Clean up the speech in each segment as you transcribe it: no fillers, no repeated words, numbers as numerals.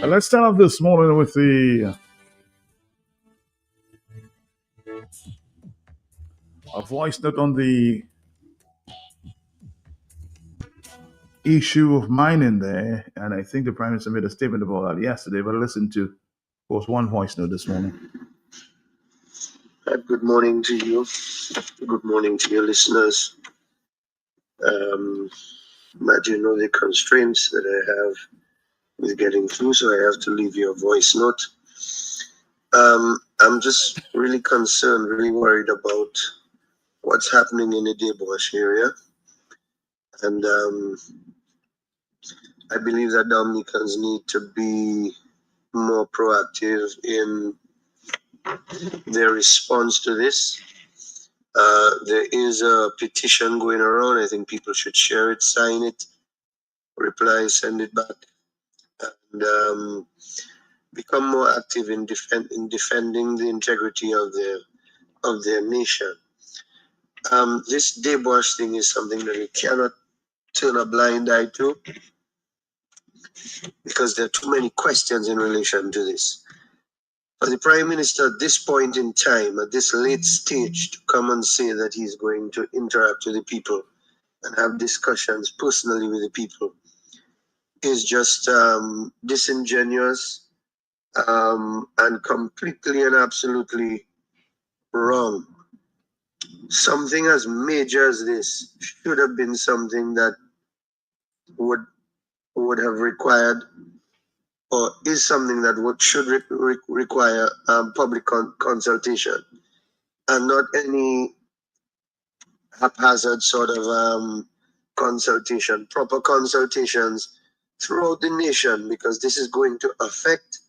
Let's start off this morning with a voice note on the issue of mining there, and I think the Prime Minister made a statement about that yesterday. But listen to, of course, one voice note this morning. Good morning to you. Good morning to your listeners. Imagine all the constraints that I have with getting through, so I have to leave you a voice note. I'm just really concerned, really worried about what's happening in the Debosh area. And I believe that Dominicans need to be more proactive in their response to this. There is a petition going around. I think people should share it, sign it, reply, send it back, and become more active in defending the integrity of their nation. This Debosh thing is something that we cannot turn a blind eye to, because there are too many questions in relation to this. For the Prime Minister at this point in time, at this late stage, to come and say that he's going to interact with the people and have discussions personally with the people is just disingenuous and completely and absolutely wrong. Something as major as this should have been something that would have required, or is something that should require public consultation, and not any haphazard sort of consultation. Proper consultations throughout the nation, because this is going to affect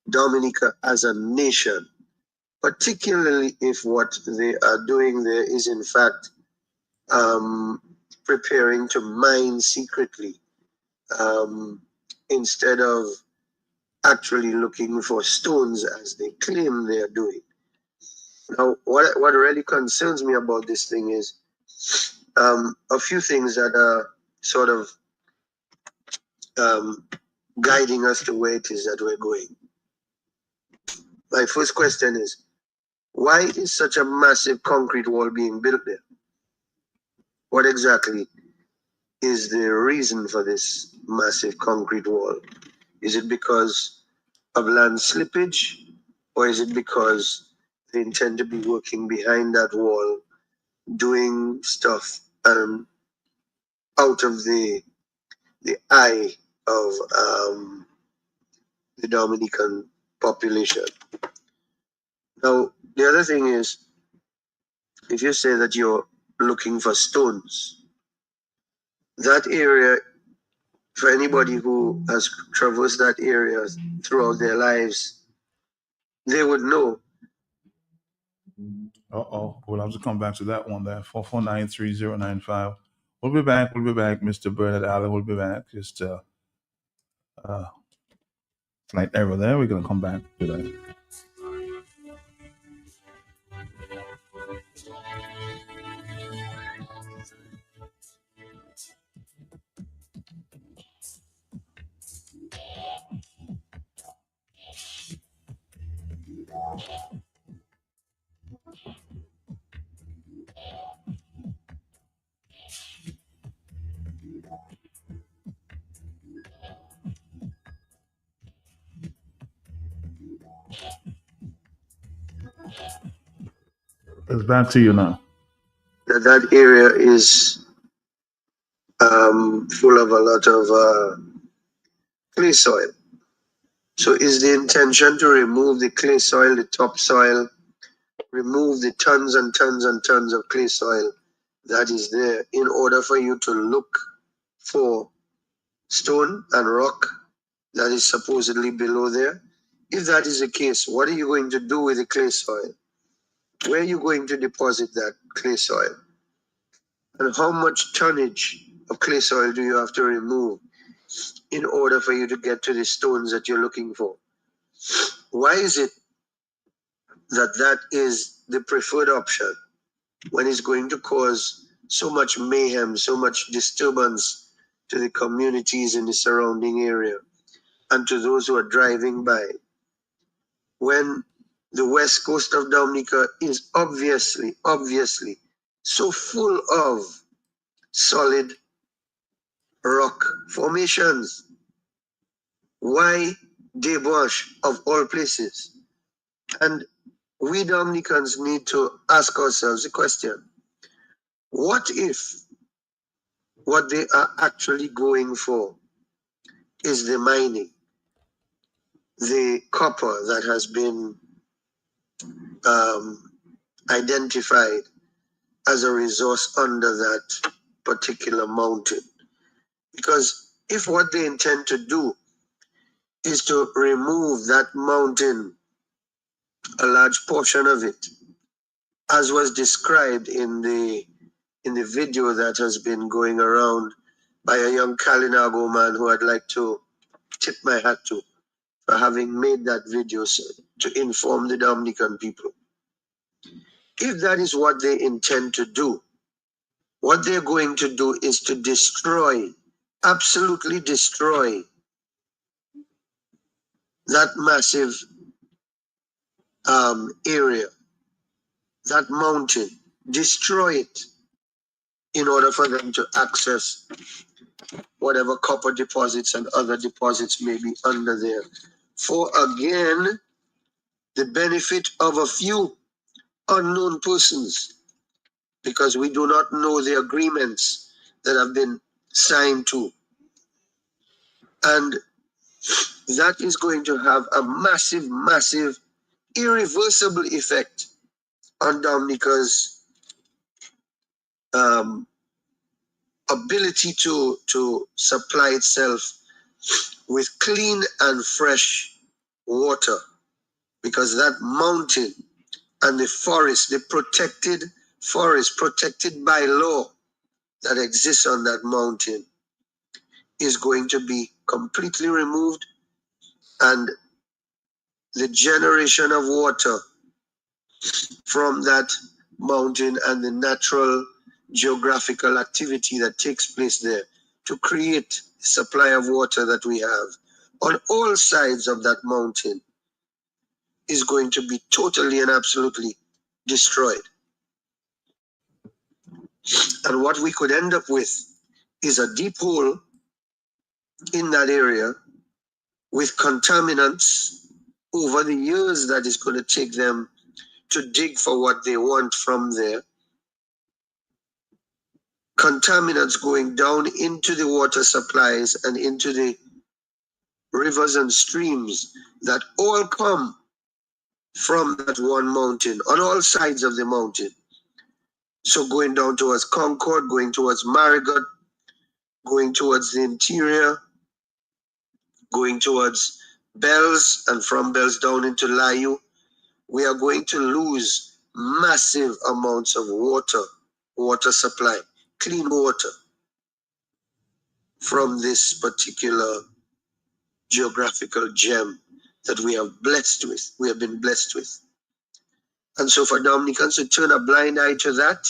Dominica as a nation, particularly if what they are doing there is in fact preparing to mine secretly, instead of actually looking for stones as they claim they are doing. Now, what really concerns me about this thing is a few things that are sort of guiding us to where it is that we're going. My first question is, why is such a massive concrete wall being built there? What exactly is the reason for this massive concrete wall? Is it because of land slippage, or is it because they intend to be working behind that wall, doing stuff out of the eye of the Dominican population? Now, the other thing is, if you say that you're looking for stones, that area, for anybody who has traversed that area throughout their lives, they would know. We'll have to come back to that one there. 4493095. We'll be back. Mr. Bernard Allen will be back. Just slight error there. We're gonna come back to that. It's back to you now. That area is full of a lot of clay soil. So is the intention to remove the clay soil, the topsoil, remove the tons and tons and tons of clay soil that is there, in order for you to look for stone and rock that is supposedly below there? If that is the case, what are you going to do with the clay soil? Where are you going to deposit that clay soil? And how much tonnage of clay soil do you have to remove in order for you to get to the stones that you're looking for? Why is it that is the preferred option? when it's going to cause so much mayhem, so much disturbance to the communities in the surrounding area and to those who are driving by. When the west coast of Dominica is obviously so full of solid rock formations. Why Des-Bois of all places? And we Dominicans need to ask ourselves the question, what if what they are actually going for is the mining, the copper that has been identified as a resource under that particular mountain? Because if what they intend to do is to remove that mountain, a large portion of it, as was described in the video that has been going around by a young Kalinago man who I'd like to tip my hat to for having made that video to inform the Dominican people. If that is what they intend to do, what they're going to do is to destroy, absolutely destroy that massive area, that mountain, destroy it in order for them to access whatever copper deposits and other deposits may be under there. For again, the benefit of a few unknown persons, because we do not know the agreements that have been signed to. And that is going to have a massive, massive, irreversible effect on Dominica's ability to supply itself with clean and fresh water, because that mountain and the forest, the protected forest, protected by law that exists on that mountain, is going to be completely removed, and the generation of water from that mountain and the natural geographical activity that takes place there to create the supply of water that we have on all sides of that mountain is going to be totally and absolutely destroyed. And what we could end up with is a deep hole in that area with contaminants over the years that is going to take them to dig for what they want from there. Contaminants going down into the water supplies and into the rivers and streams that all come from that one mountain, on all sides of the mountain. So going down towards Concord, going towards Marigot, going towards the interior, going towards Bells, and from Bells down into Layu, we are going to lose massive amounts of water supply, clean water from this particular geographical gem that we have been blessed with. And so for Dominicans to turn a blind eye to that,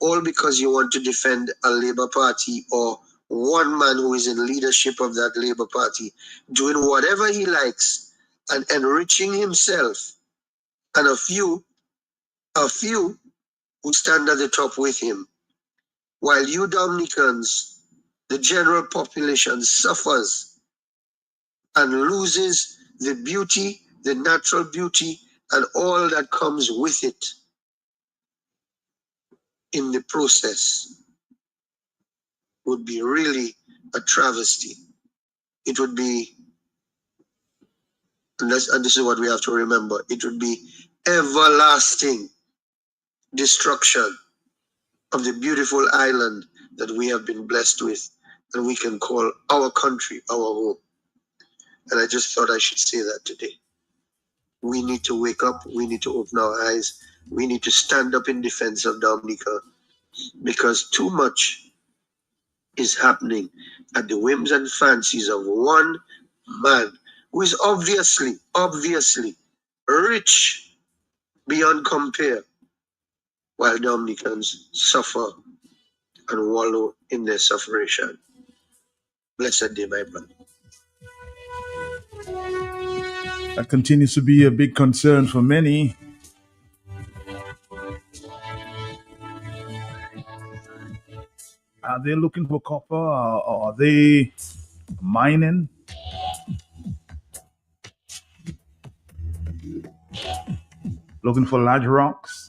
all because you want to defend a Labour Party or one man who is in leadership of that Labour Party, doing whatever he likes and enriching himself, and a few who stand at the top with him, while you Dominicans, the general population, suffers and loses the beauty, the natural beauty, and all that comes with it in the process, would be really a travesty. It would be, and this is what we have to remember, it would be everlasting destruction of the beautiful island that we have been blessed with and we can call our country, our home. And I just thought I should say that today. We need to wake up, we need to open our eyes, we need to stand up in defense of Dominica, because too much is happening at the whims and fancies of one man who is obviously rich beyond compare, while Dominicans suffer and wallow in their suffering. Blessed day, my brother. That continues to be a big concern for many. Are they looking for copper or are they mining? Looking for large rocks?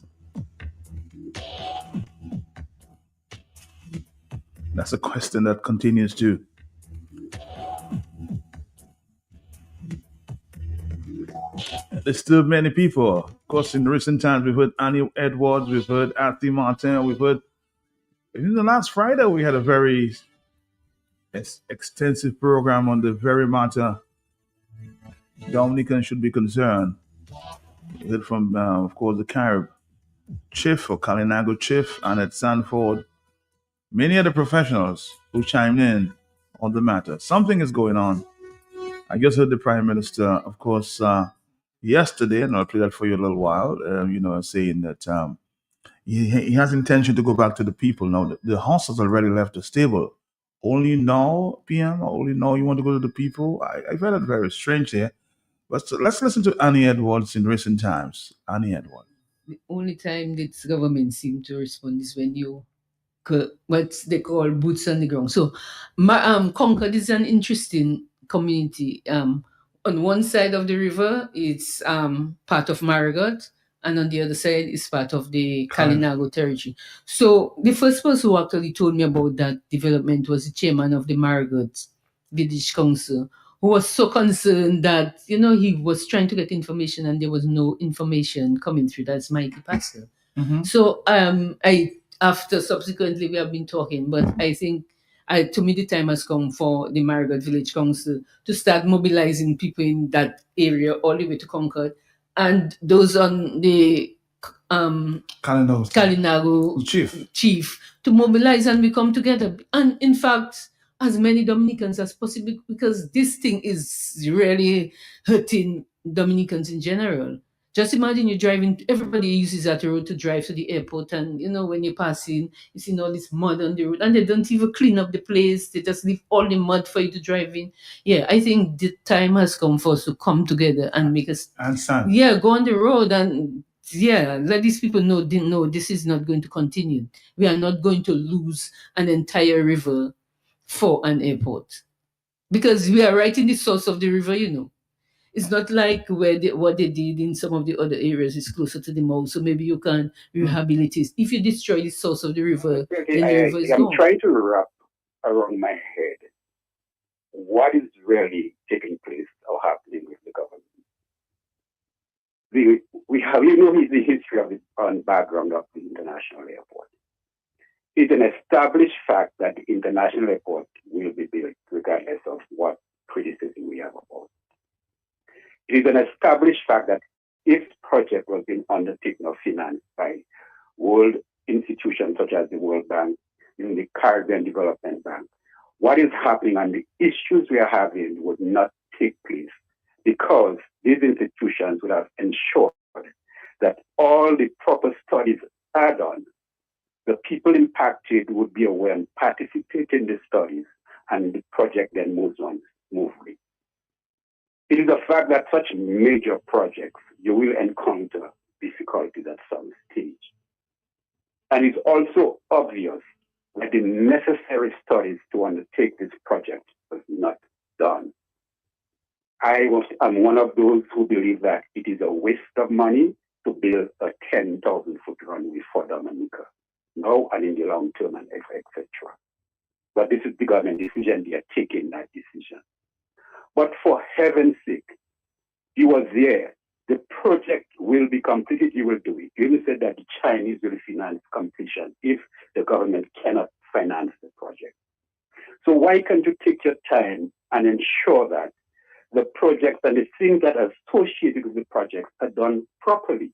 That's a question that continues to. There's still many people. Of course, in recent times, we've heard Annie Edwards, we've heard Anthony Martin, we've heard. In the last Friday, we had a very extensive program on the very matter Dominicans should be concerned. We heard from, of course, the Carib chief or Kalinago chief, and at Sanford, many other professionals who chimed in on the matter. Something is going on. I just heard the Prime Minister, of course, yesterday, and I'll play that for you a little while, saying that he has intention to go back to the people. Now, the horse has already left the stable. Only now, PM, only now you want to go to the people? I find it very strange here. But let's listen to Annie Edwards in recent times. Annie Edwards. The only time that government seem to respond is when you what they call boots on the ground. So Concord is an interesting community. On one side of the river, it's part of Marigot, and on the other side is part of the Kalinago territory. So the first person who actually told me about that development was the chairman of the Marigot Village Council, who was so concerned that, he was trying to get information and there was no information coming through. That's Mikey Pastor. Mm-hmm. So after subsequently we have been talking, but I think to me the time has come for the Marigot Village Council to start mobilizing people in that area all the way to Concord, and those on the Kalinago chief to mobilize and we come together. And in fact, as many Dominicans as possible, because this thing is really hurting Dominicans in general. Just imagine you're driving, everybody uses that road to drive to the airport, and when you're passing, you see all this mud on the road, and they don't even clean up the place. They just leave all the mud for you to drive in. Yeah, I think the time has come for us to come together and make us go on the road and let these people know this is not going to continue. We are not going to lose an entire river for an airport, because we are right in the source of the river. It's not like what they did in some of the other areas is closer to the mouth, so maybe you can rehabilitate. If you destroy the source of the river, then the river is gone. I'm trying to wrap around my head what is really taking place or happening with the government. We have, the history of the background of the international airport. It's an established fact that the international airport will be built regardless of what criticism we have about it. It is an established fact that if the project was being undertaken or financed by world institutions such as the World Bank, the Caribbean Development Bank, what is happening and the issues we are having would not take place, because these institutions would have ensured that all the proper studies are done. The people impacted would be aware and participate in the studies, and the project then moves on smoothly. It is a fact that such major projects, you will encounter difficulties at some stage. And it's also obvious that the necessary studies to undertake this project was not done. I'm one of those who believe that it is a waste of money to build a 10,000-foot runway for Dominica, now and in the long term, and etc. But this is the government decision. They are taking that decision. But for heaven's sake, he was there. The project will be completed. He will do it. You even said that the Chinese will finance completion if the government cannot finance the project. So why can't you take your time and ensure that the projects and the things that are associated with the projects are done properly?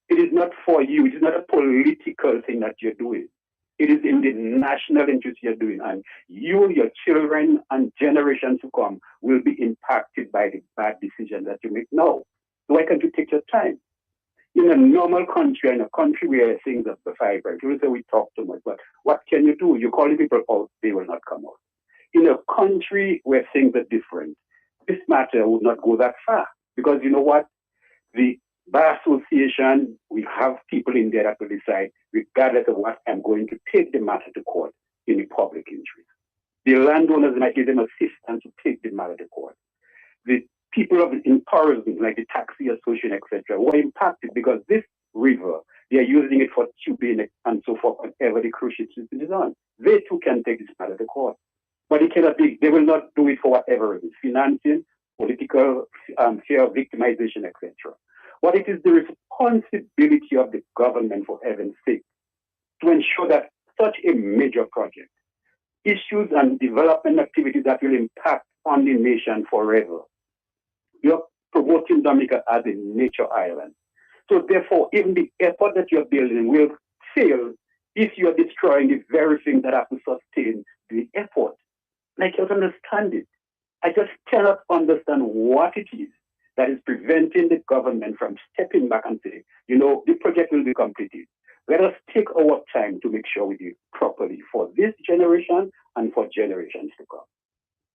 It is not for you. It is not a political thing that you're doing. It is in the national interest you're doing. And you, your children, and generations to come will be impacted by the bad decision that you make now. So why can't you take your time? In a normal country, in a country where things are vibrant, you will say we talk too much, but what can you do? You call the people out, they will not come out. In a country where things are different, this matter would not go that far. Because you know what? The Bar Association, we have people in there that will decide, regardless of what, I'm going to take the matter to court in the public interest. The landowners might give them assistance to take the matter to court. The people in tourism, like the taxi association, etc., were impacted because this river, they are using it for tubing and so forth, whatever the cruise ship system is on. They too can take this matter to court. But it cannot be, they will not do it for whatever reason, financing, political fear of victimization, etc. But it is the responsibility of the government, for heaven's sake, to ensure that such a major project, issues and development activities that will impact on the nation forever. You're promoting Dominica as a nature island. So therefore, even the airport that you're building will fail if you're destroying the very thing that has to sustain the airport. And I can't understand it. I just cannot understand what it is that is preventing the government from stepping back and saying, you know, the project will be completed. Let us take our time to make sure we do it properly for this generation and for generations to come.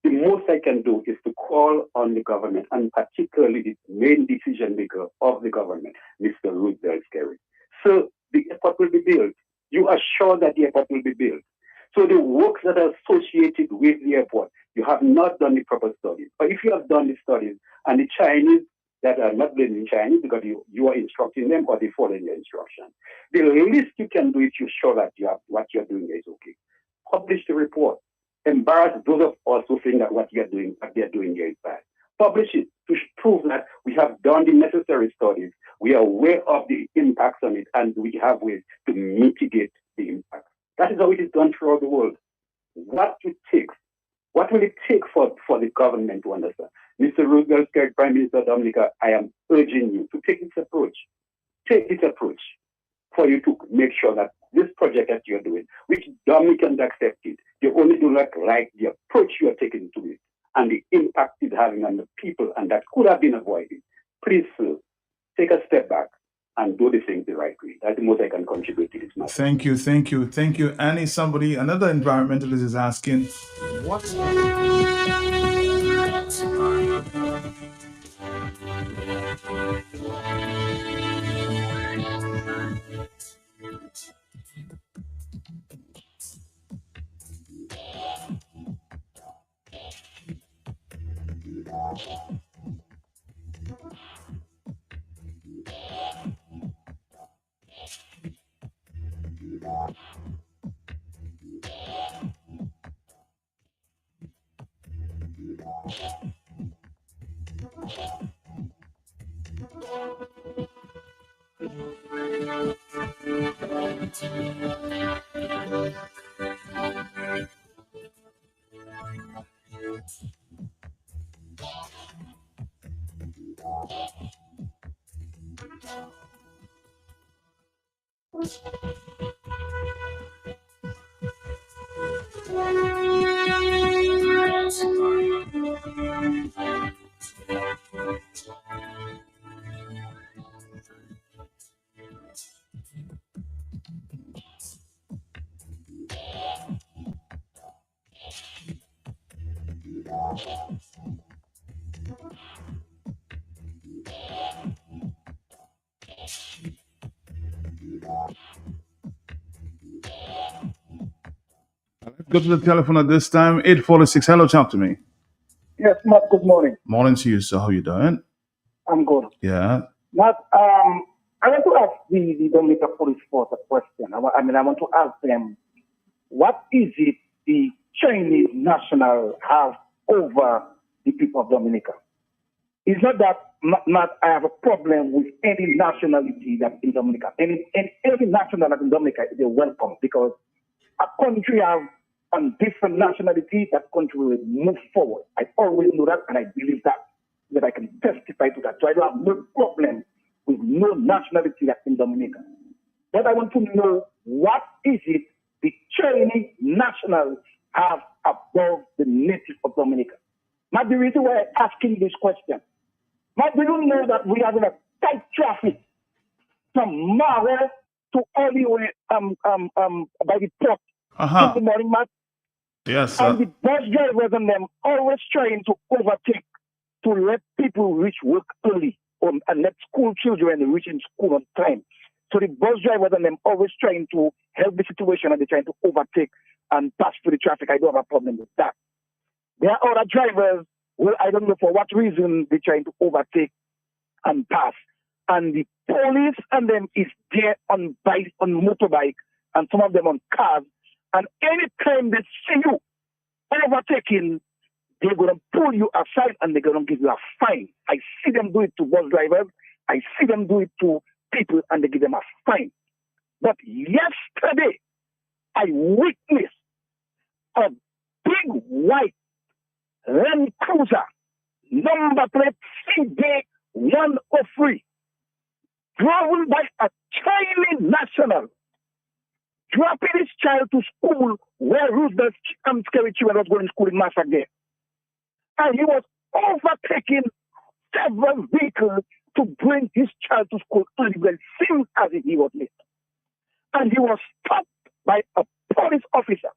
The most I can do is to call on the government, and particularly the main decision maker of the government, Mr. Roosevelt Skerry. So the airport will be built. You are sure that the airport will be built. So the works that are associated with the airport, you have not done the proper studies. But if you have done the studies, and the Chinese that are not blaming Chinese because you are instructing them or they follow your instruction, the least you can do is you show that you have, what you're doing is okay. Publish the report. Embarrass those of us who think that what they're doing here is bad. Publish it to prove that we have done the necessary studies. We are aware of the impacts on it, and we have ways to mitigate the impact. That is how it is done throughout the world. What will it take for the government to understand? Mr. Roosevelt, Prime Minister Dominica, I am urging you to take this approach. Take this approach for you to make sure that this project that you're doing, which Dominicans accepted, you only do not like the approach you are taking to it and the impact it's having on the people, and that could have been avoided. Please, sir, take a step back and do the things the right way. That's the most I can contribute to this matter. Thank you. Annie, another environmentalist is asking, what? Go to the telephone at this time, 846. Hello, talk to me. Yes, Matt, good morning. Morning to you, sir. How you doing? I'm good. Yeah. Matt, I want to ask the Dominica Police Force a question. I want to ask them, what is it the Chinese national have over the people of Dominica? It's not that, Matt, I have a problem with any nationality that's in Dominica. Any national that's in Dominica is welcome, because a country have on different nationality, that country will move forward. I always know that, and I believe that I can testify to that. So I don't have no problem with no nationality that's in Dominica. But I want to know, what is it the Chinese nationals have above the native of Dominica? Now, the reason why I'm asking this question, now, do you know that we have a tight traffic from Maro to all the way by the port in the morning, Matt. Yes, sir. And the bus drivers and them always trying to overtake to let people reach work early and let school children reach in school on time. So the bus drivers and them always trying to help the situation, and they're trying to overtake and pass through the traffic. I don't have a problem with that. There are other drivers who I don't know for what reason they're trying to overtake and pass. And the police and them is there on bike, on motorbike, and some of them on cars. And anytime they see you overtaking, they're going to pull you aside and they're going to give you a fine. I see them do it to bus drivers. I see them do it to people, and they give them a fine. But yesterday, I witnessed a big white Land Cruiser, number plate CJ103, driven by a Chinese national, dropping his child to school where Roosevelt scary children was going to school in Massacre. And he was overtaking several vehicles to bring his child to school, and it seemed as if he was late. And he was stopped by a police officer.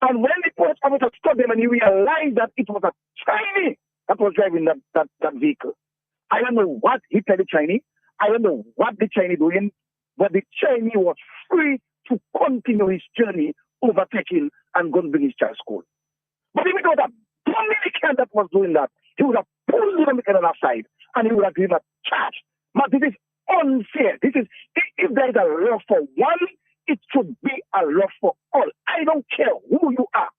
And when the police officer stopped him and he realized that it was a Chinese that was driving that vehicle, I don't know what he told the Chinese. I don't know what the Chinese doing, but the Chinese was free to continue his journey, overtaking and going to bring his child to school. But if it was a Dominican that was doing that, he would have pulled the Dominican on our side and he would have given a charge. But this is unfair. This is, if there is a law for one, it should be a law for all. I don't care who you are.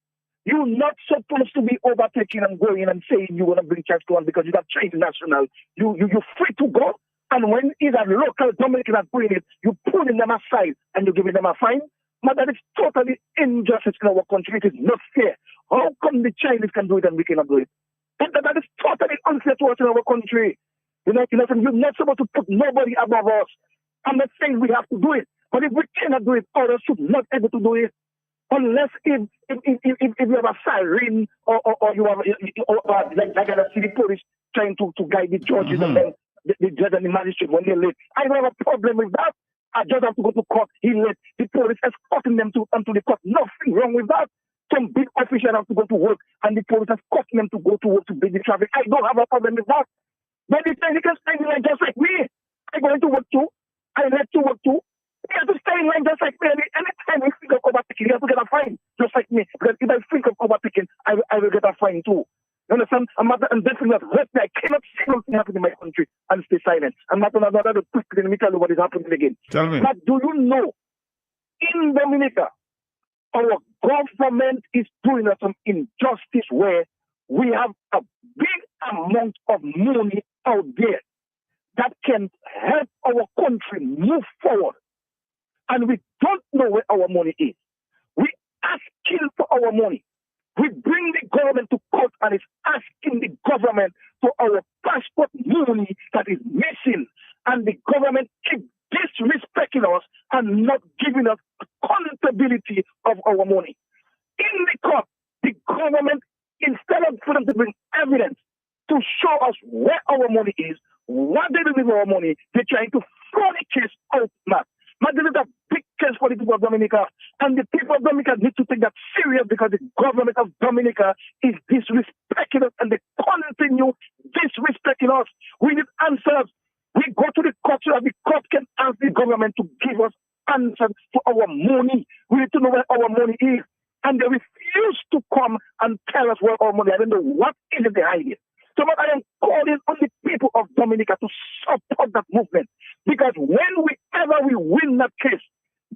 You're not supposed to be overtaking and going and saying you want to bring child to one because you're a Chinese national. You're free to go. And when it's a local Dominican that's doing it, you're pulling them aside and you're giving them a fine. But that is totally injustice in our country. It is not fair. How come the Chinese can do it and we cannot do it? That is totally unfair to us in our country. You're not supposed to put nobody above us. I'm not saying we have to do it. But if we cannot do it, others should not be able to do it. Unless if you have a siren or you have like a city police trying to guide the judges and then the judge and the magistrate when they're late. I don't have a problem with that. I just have to go to court. He late. The police escorting them to the court. Nothing wrong with that. Some big official have to go to work and the police escorting them to go to work to beat the traffic. I don't have a problem with that. But they can stay in line just like me. I go into work too. I left to work too. You have to stay in line just like me. Anytime we think of overtaking, you have to get a fine, just like me. Because if I think of overtaking, I will get a fine too. You understand? I'm definitely not hurt me. I cannot see something happen in my country and stay silent. I'm not going to quickly let me tell you what is happening again. Tell me. But do you know, in Dominica, our government is doing us some injustice where we have a big amount of money out there that can help our country move forward. And we don't know where our money is. We asking for our money. We bring the government to court and it's asking the government for our passport money that is missing. And the government keep disrespecting us and not giving us accountability of our money. In the court, the government, instead of for them to bring evidence to show us where our money is, what they do with our money, they're trying to throw the case out, Matt. But this is a big case for the people of Dominica. And the people of Dominica need to take that serious because the government of Dominica is disrespecting us and they continue disrespecting us. We need answers. We go to the court so that the court can ask the government to give us answers for our money. We need to know where our money is. And they refuse to come and tell us where our money is. I don't know what is behind it. So I am calling on the people of Dominica to support that movement. Because whenever we win that case,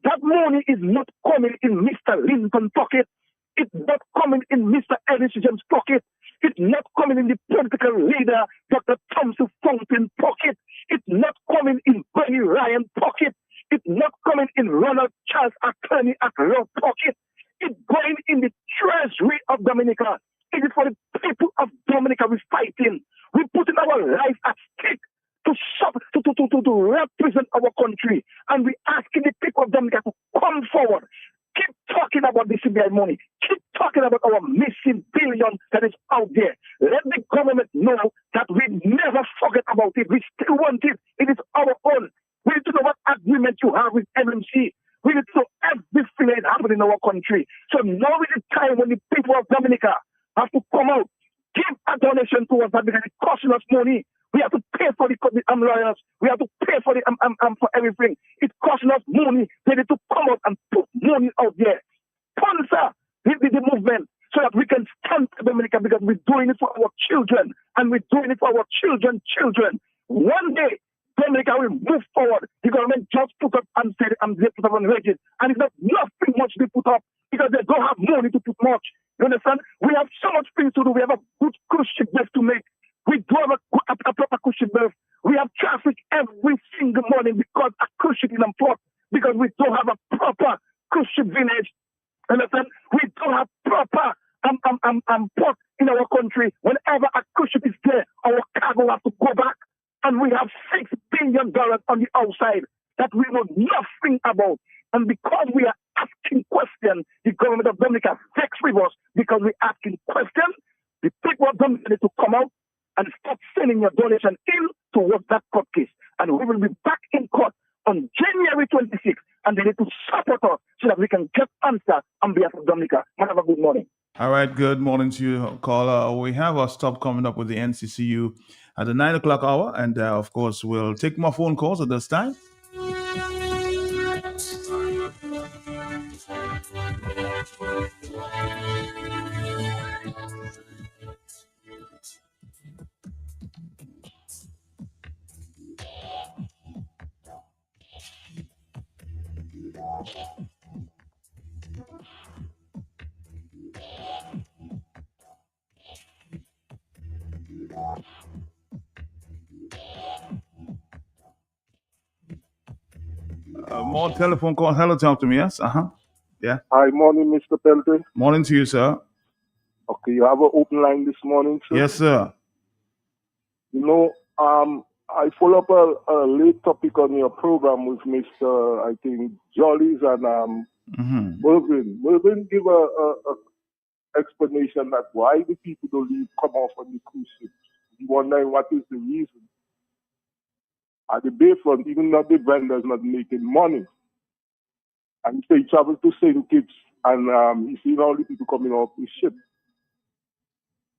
that money is not coming in Mr. Lincoln's pocket. It's not coming in Mr. Edison's pocket. It's not coming in the political leader, Dr. Thompson Fountain pocket. It's not coming in Bernie Ryan pocket. It's not coming in Ronald Charles Attorney Ackrow pocket. It's going in the treasury of Dominica. It is for the people of Dominica we're fighting. We're putting our life at stake to represent our country. And we're asking the people of Dominica to come forward. Keep talking about the CBI money. Keep talking about our missing billion that is out there. Let the government know that we never forget about it. We still want it. It is our own. We need to know agreement you have with MMC. We need to know everything that happened in our country. So now is the time when the people of Dominica have to come out, give a donation to us because it's costing us money. We have to pay for the lawyers. We have to pay for the for everything. It's costing us money. They need to come out and put money out there. Sponsor the movement so that we can stand for Dominica because we're doing it for our children and we're doing it for our children's children. One day, Dominica will move forward. The government just put up and said, they put up on wages. And it's not nothing much they put up because they don't have money to put much. You understand? We have so much things to do. We have a good cruise ship berth to make. We do have a proper cruise ship berth. We have traffic every single morning because a cruise ship is in port. Because we don't have a proper cruise ship village. Understand? We don't have proper port in our country. Whenever a cruise ship is there, our cargo have to go back. And we have $6 billion on the outside that we know nothing about. And because we are asking questions, the government of Dominica vexed with us because we're asking questions. The people of Dominica need to come out and start sending your donation in towards that court case. And we will be back in court on January 26th. And they need to support us so that we can get answer on behalf of Dominica. Have a good morning. All right, good morning to you, caller. We have our stop coming up with the NCCU at the 9 o'clock hour. And of course, we'll take more phone calls at this time. More telephone calls. Hello, talk to me. Yes. Yeah. Hi, morning, Mr. Pelton. Morning to you, sir. Okay, you have an open line this morning, sir? Yes, sir. You know, I follow up a late topic on your program with Mr. I think Jollies and Mervyn. Mervyn give a explanation that why the people don't leave come off on the cruise ship. You wondering what is the reason? At the Bayfront, even though the vendors not making money. And he traveled to St. Kitts and he seen all the people coming off the ship.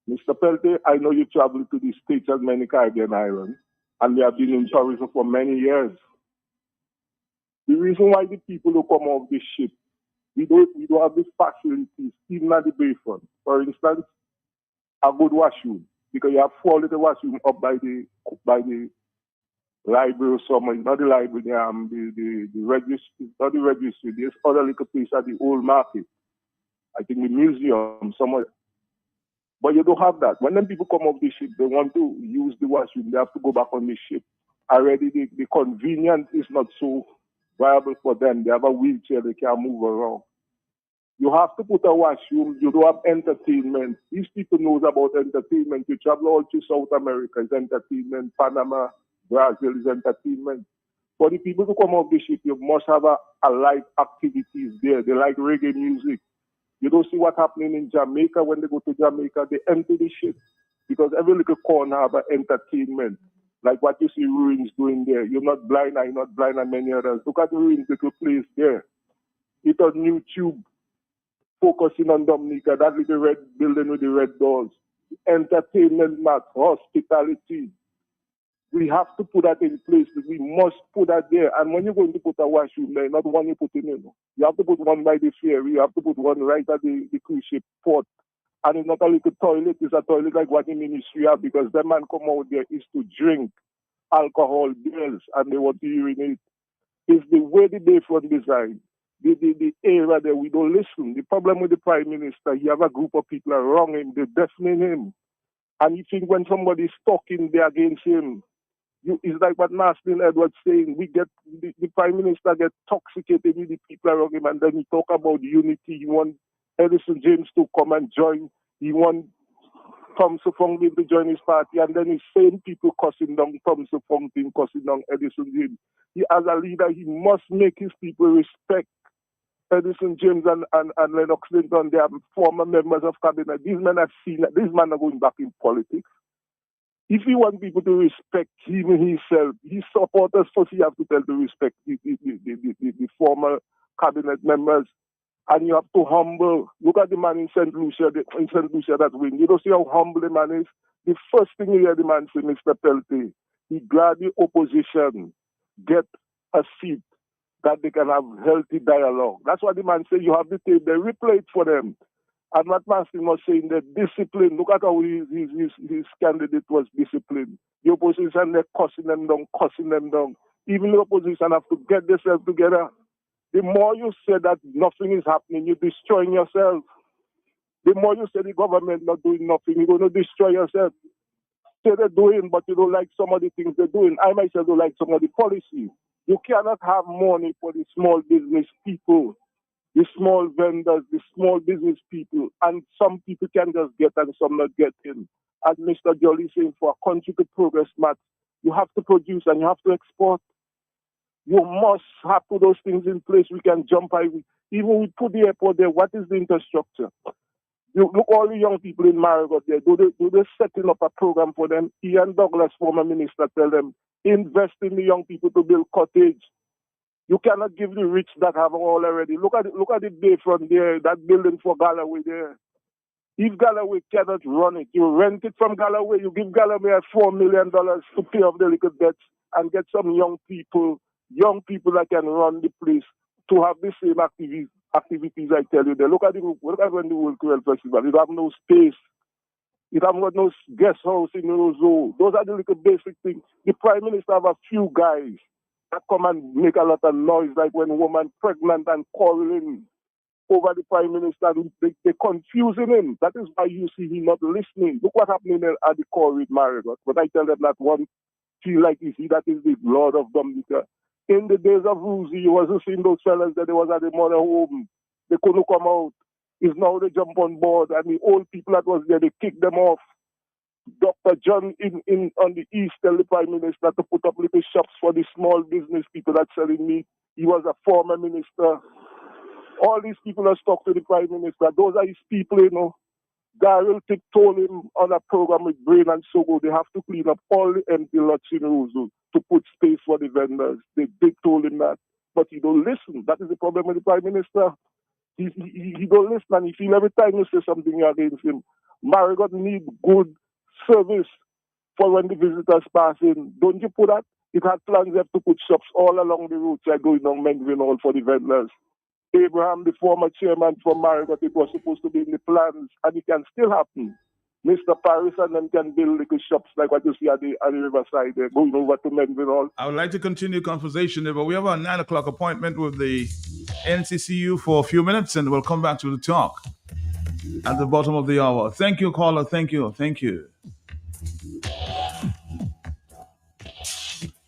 Mr. Pelte, I know you traveled to the States and many Caribbean islands, and they have been in tourism for many years. The reason why the people who come off the ship, we don't have the facilities, even at the Bayfront. For instance, a good washroom, because you have 4 little washroom up by the library or somewhere. It's not the library, the registry, not the registry. There's other little place at the old market. I think the museum somewhere. But you don't have that. When them people come off the ship, they want to use the washroom, they have to go back on the ship. Already the convenience is not so viable for them. They have a wheelchair, they can't move around. You have to put a washroom, you don't have entertainment. These people knows about entertainment. You travel all to South America, it's entertainment. Panama, Brazil is entertainment. For the people who come off the ship, you must have a live activities there. They like reggae music. You don't see what's happening in Jamaica. When they go to Jamaica, they empty the ship because every little corner have an entertainment. Like what you see Ruins doing there. You're not blind, I'm not blind, and many others. Look at the Ruins little place there. It's on YouTube, focusing on Dominica, that little red building with the red doors. Entertainment, mass, hospitality. We have to put that in place. We must put that there. And when you're going to put a washroom there, not one you put in, you have to put one by the ferry. You have to put one right at the cruise ship port. And it's not a little toilet. It's a toilet like what the ministry have, because the man come out there is to drink alcohol, beers, and they want to urinate. It's the way the Bayfront design. The area there, we don't listen. The problem with the Prime Minister, he have a group of people around him, they deafening him. And you think when somebody's talking there against him, it's like what Naslin Edwards saying, the Prime Minister gets toxicated with the people around him, and then he talk about unity. He want Edison James to come and join. He want Thompson Fontaine to join his party, and then his same people cussing down Thompson Fontaine, cussing down Edison James. He, as a leader, he must make his people respect Edison James and Lennox Linton. They are former members of cabinet. These men have seen that these men are going back in politics. If he want people to respect him himself, his supporters first, he have to tell to respect the former cabinet members. And you have to humble. Look at the man in St. Lucia that win. You don't see how humble the man is. The first thing you hear the man say, Mr. Peltier, he glad the opposition get a seat that they can have healthy dialogue. That's what the man say. You have the tape. They replay it for them. And what Mastin was saying, the discipline. Look at how his candidate was disciplined. The opposition, they're cussing them down. Even the opposition have to get themselves together. The more you say that nothing is happening, you're destroying yourself. The more you say the government not doing nothing, you're going to destroy yourself. Say they're doing, but you don't like some of the things they're doing. I myself don't like some of the policy. You cannot have money for the small business people, the small vendors, the small business people, and some people can just get and some not get in. As Mr. Jolly saying, for a country to progress, Matt, you have to produce and you have to export. You must have put those things in place. We can jump by. Even we put the airport there, what is the infrastructure? You look all the young people in Marigot there. Do they setting up a program for them? Ian Douglas, former minister, tell them, invest in the young people to build cottage. You cannot give the rich that have all already. Look at the bayfront there, that building for Galloway there. If Galloway cannot run it, you rent it from Galloway, you give Galloway $4 million to pay off the little debts and get some young people that can run the place to have the same activities I tell you there. Look at when the World Cruel Festival. You have no space. You have got no guest house in your zoo. Those are the little basic things. The Prime Minister have a few guys that come and make a lot of noise, like when a woman pregnant and quarreling over the Prime Minister. They're confusing him. That is why you see him not listening. Look what happened at the call with Marigot. But I tell them that one feel like you see that is the Lord of Dominica. In the days of Ruzi, you wasn't seeing those fellas that they was at the mother home. They couldn't come out. It's now they jump on board, and the old people that was there, they kick them off. Dr. John on the East tell the Prime Minister to put up little shops for the small business people that selling meat. He was a former minister. All these people have stuck to the Prime Minister. Those are his people, you know. Daryl Tick told him on a program with Brain and Sogo, they have to clean up all the empty lots in Ruzu to put space for the vendors. They told him that. But he don't listen. That is the problem with the Prime Minister. He don't listen, and he feel every time you say something against him. Marigot need good service for when the visitors pass in. Don't you put that? It had plans to put shops all along the route, like going down Mengvin Hall for the vendors. Abraham, the former chairman from Marigot, it was supposed to be in the plans, and it can still happen. Mr. Paris and them can build little shops like what you see at the riverside there, going over to Mengvin Hall. I would like to continue conversation there, but we have a 9 o'clock appointment with the NCCU for a few minutes, and we'll come back to the talk at the bottom of the hour. Thank you, caller. Thank you.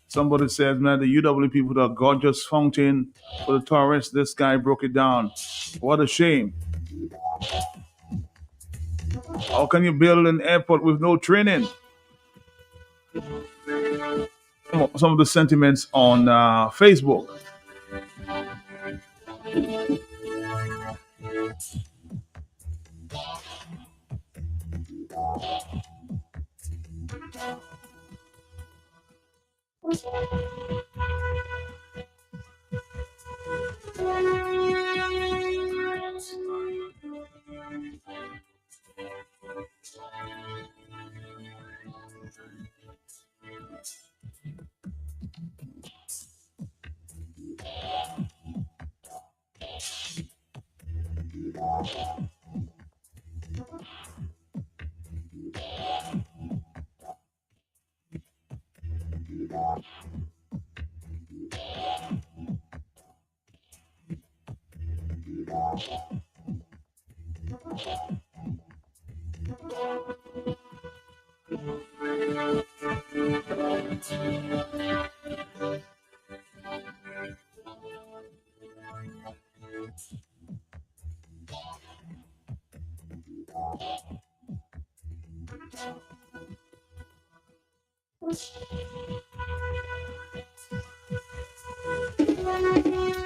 Somebody says, man, the UW people are gorgeous fountain for the tourists. This guy broke it down. What a shame. How can you build an airport with no training? Some of the sentiments on Facebook.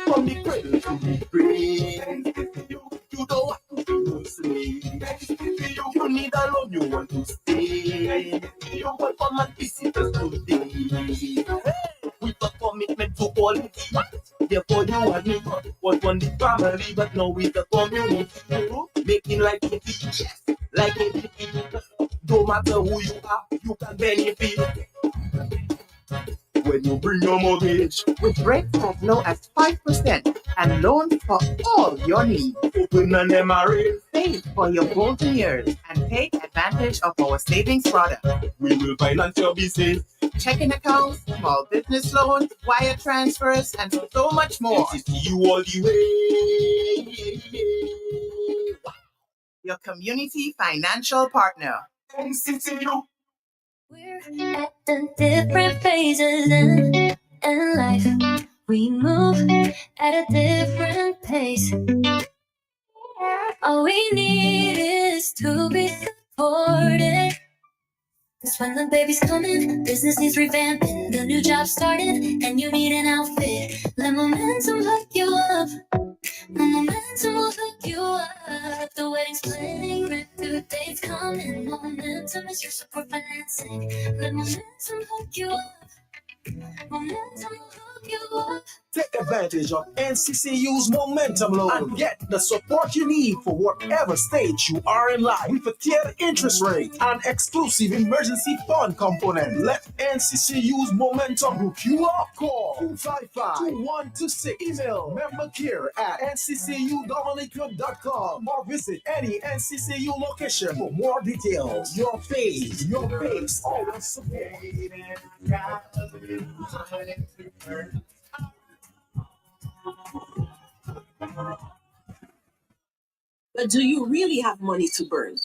From the cradle to the grave, you don't want to lose me. You need a love, you want to stay. You want come and visit us today. With a commitment to quality. Therefore you and me was one the family, but now with the community. Making life easy, like it. No matter who you are, you can benefit. When you bring your mortgage, with rates as low as 5% and loans for all your needs. open an MRA, Save for your golden years and take advantage of our savings product. we will finance your business. Checking accounts, small business loans, wire transfers, and so much more. NCCU all the way. Your community financial partner. NCCU. We're at the different phases in life. We move at a different pace. All we need is to be supported. Cause when the baby's coming, business needs revamping. The new job started, and you need an outfit. Let momentum hook you up. Momentum will hook you up. The wedding's planning, rent due dates coming. Momentum is your support financing. Let momentum hook you up. Momentum will hook you up. Take advantage of NCCU's Momentum Loan and get the support you need for whatever stage you are in life. With a tiered interest rate and exclusive emergency fund component, let NCCU's Momentum hook you up. Call 255-2126. Email membercare@nccudominica.com or visit any NCCU location for more details. Your faith, your base, always support. But do you really have money to burn?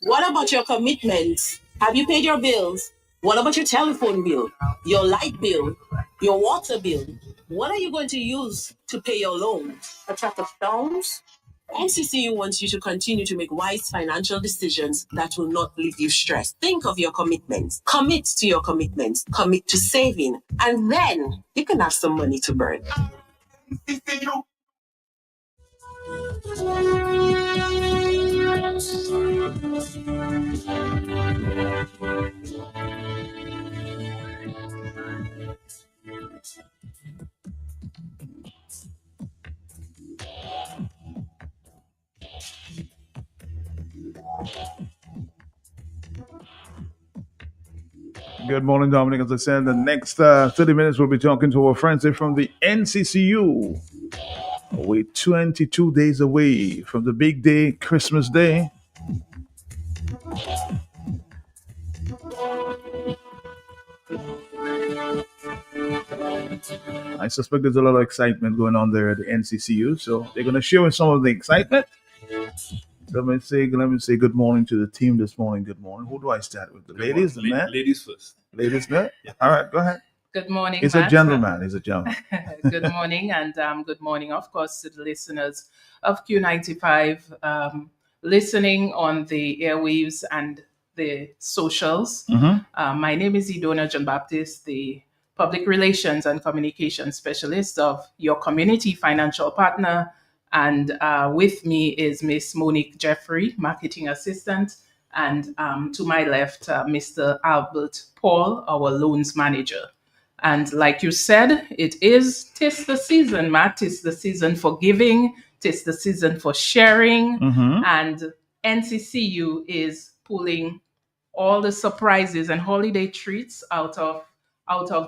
What about your commitments? Have you paid your bills? What about your telephone bill, your light bill, your water bill? What are you going to use to pay your loan? A track of stones? NCCU wants you to continue to make wise financial decisions that will not leave you stressed. Think of your commitments. Commit to your commitments. Commit to saving. And then you can have some money to burn. NCCU. Good morning, Dominic. As I said, the next 30 minutes we'll be talking to our friends here from the NCCU. We're 22 days away from the big day, Christmas Day. I suspect there's a lot of excitement going on there at the NCCU, so they're going to share with some of the excitement. Let me say good morning to the team this morning. Good morning. Who do I start with? The ladies, the men? Ladies first. Ladies, man? All right, go ahead. Good morning. He's a gentleman. He's a gentleman. Good morning, and good morning, of course, to the listeners of Q95, listening on the airwaves and the socials. My name is Idona John Baptist, the Public Relations and Communications Specialist of your community financial partner. And with me is Miss Monique Jeffrey, Marketing Assistant. And to my left, Mr. Albert Paul, our Loans Manager. And like you said, tis the season, Matt. Tis the season for giving. Tis the season for sharing. And NCCU is pulling all the surprises and holiday treats out of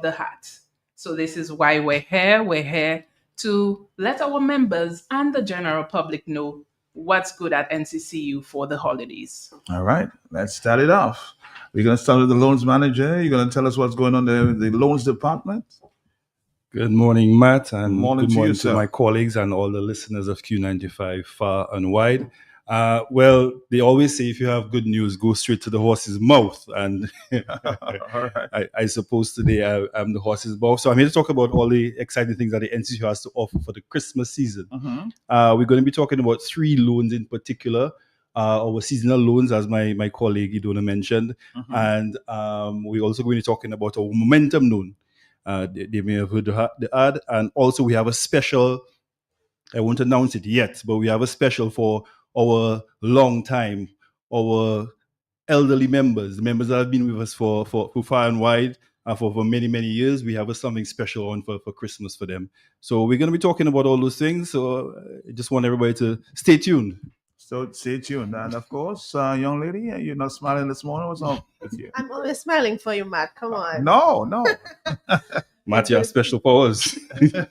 the hat. So this is why we're here. We're here to let our members and the general public know what's good at NCCU for the holidays. All right, let's start it off. We're going to start with the loans manager. You're going to tell us what's going on there with the loans department. Good morning, Matt, and Morning good to morning you, to sir. my colleagues and all the listeners of Q95 far and wide. Well, they always say if you have good news, go straight to the horse's mouth. And All right. I suppose today I'm the horse's mouth. So I'm here to talk about all the exciting things that the NCCU has to offer for the Christmas season. We're going to be talking about 3 loans in particular. Our seasonal loans, as my colleague Idona mentioned. And we're also going to be talking about our momentum loan. They may have heard the ad. And also we have a special, I won't announce it yet, but we have a special for our long time, our elderly members, the members that have been with us for far and wide, for many, many years. We have something special on for Christmas for them. So we're going to be talking about all those things. So I just want everybody to stay tuned. So stay tuned. And of course, young lady, you're not smiling this morning. What's up with you? I'm always smiling for you, Matt. Come on. No. Matt, you have special powers. I'll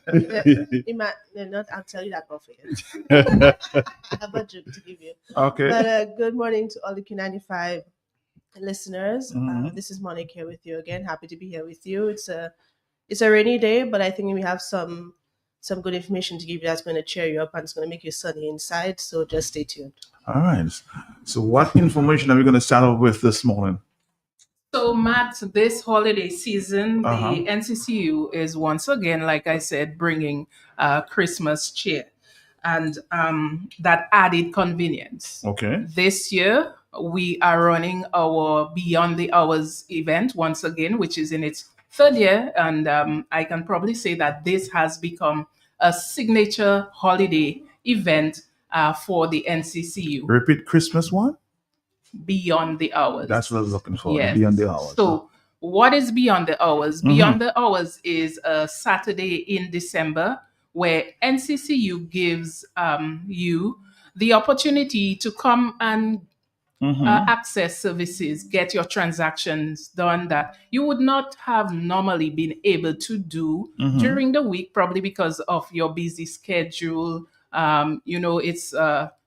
tell you that off air. I have a joke to give you. Okay. But good morning to all the Q95 listeners. This is Monique here with you again. Happy to be here with you. It's a rainy day, but I think we have some good information to give you that's going to cheer you up and it's going to make you sunny inside. So just stay tuned. All right. So what information are we going to start off with this morning? So, Matt, this holiday season, the NCCU is once again, like I said, bringing Christmas cheer and that added convenience. Okay. This year, we are running our Beyond the Hours event once again, which is in its third year. And I can probably say that this has become a signature holiday event for the NCCU. Repeat Christmas one? Beyond the Hours. That's what I was looking for. Yes. Beyond the Hours. So what is Beyond the Hours? Beyond the Hours is a Saturday in December where NCCU gives you the opportunity to come and access services, get your transactions done that you would not have normally been able to do during the week, probably because of your busy schedule. It's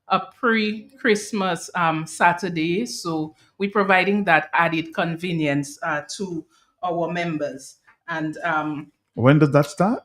a pre-Christmas Saturday, so we're providing that added convenience to our members. And when does that start?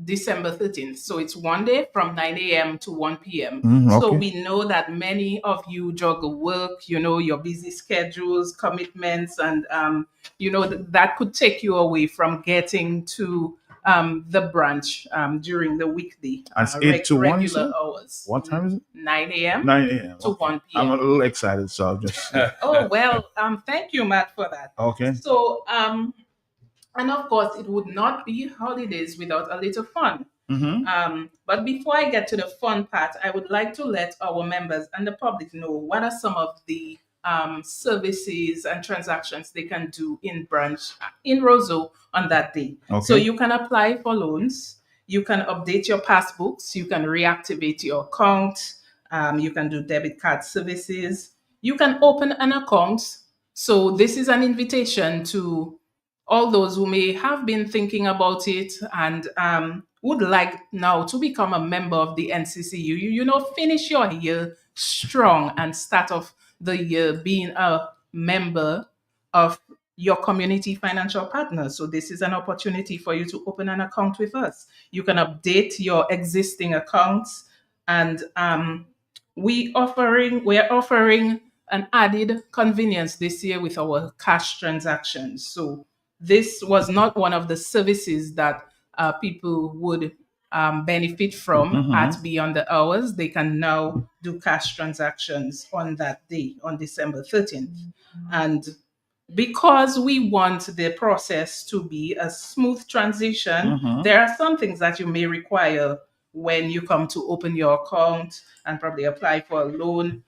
December 13th. So it's one day from 9 a.m. to 1 p.m. So we know that many of you juggle work, your busy schedules, commitments, and, that could take you away from getting to the branch during the weekday. It's 8 to 1, regular hours. What time is it? 9 a.m. 9 a.m. to 1 p.m. I'm a little excited, so I'll just... Oh, well, thank you, Matt, for that. Okay. So, and of course, it would not be holidays without a little fun. But before I get to the fun part, I would like to let our members and the public know what are some of the services and transactions they can do in branch in Roseau on that day. Okay. So you can apply for loans, you can update your passbooks, you can reactivate your account, you can do debit card services, you can open an account. So this is an invitation to all those who may have been thinking about it and would like now to become a member of the NCCU, finish your year strong and start off the year being a member of your community financial partner. So this is an opportunity for you to open an account with us. You can update your existing accounts, and we're offering an added convenience this year with our cash transactions. So this was not one of the services that people would benefit from at Beyond the Hours. They can now do cash transactions on that day, on December 13th. And because we want the process to be a smooth transition, there are some things that you may require when you come to open your account and probably apply for a loan,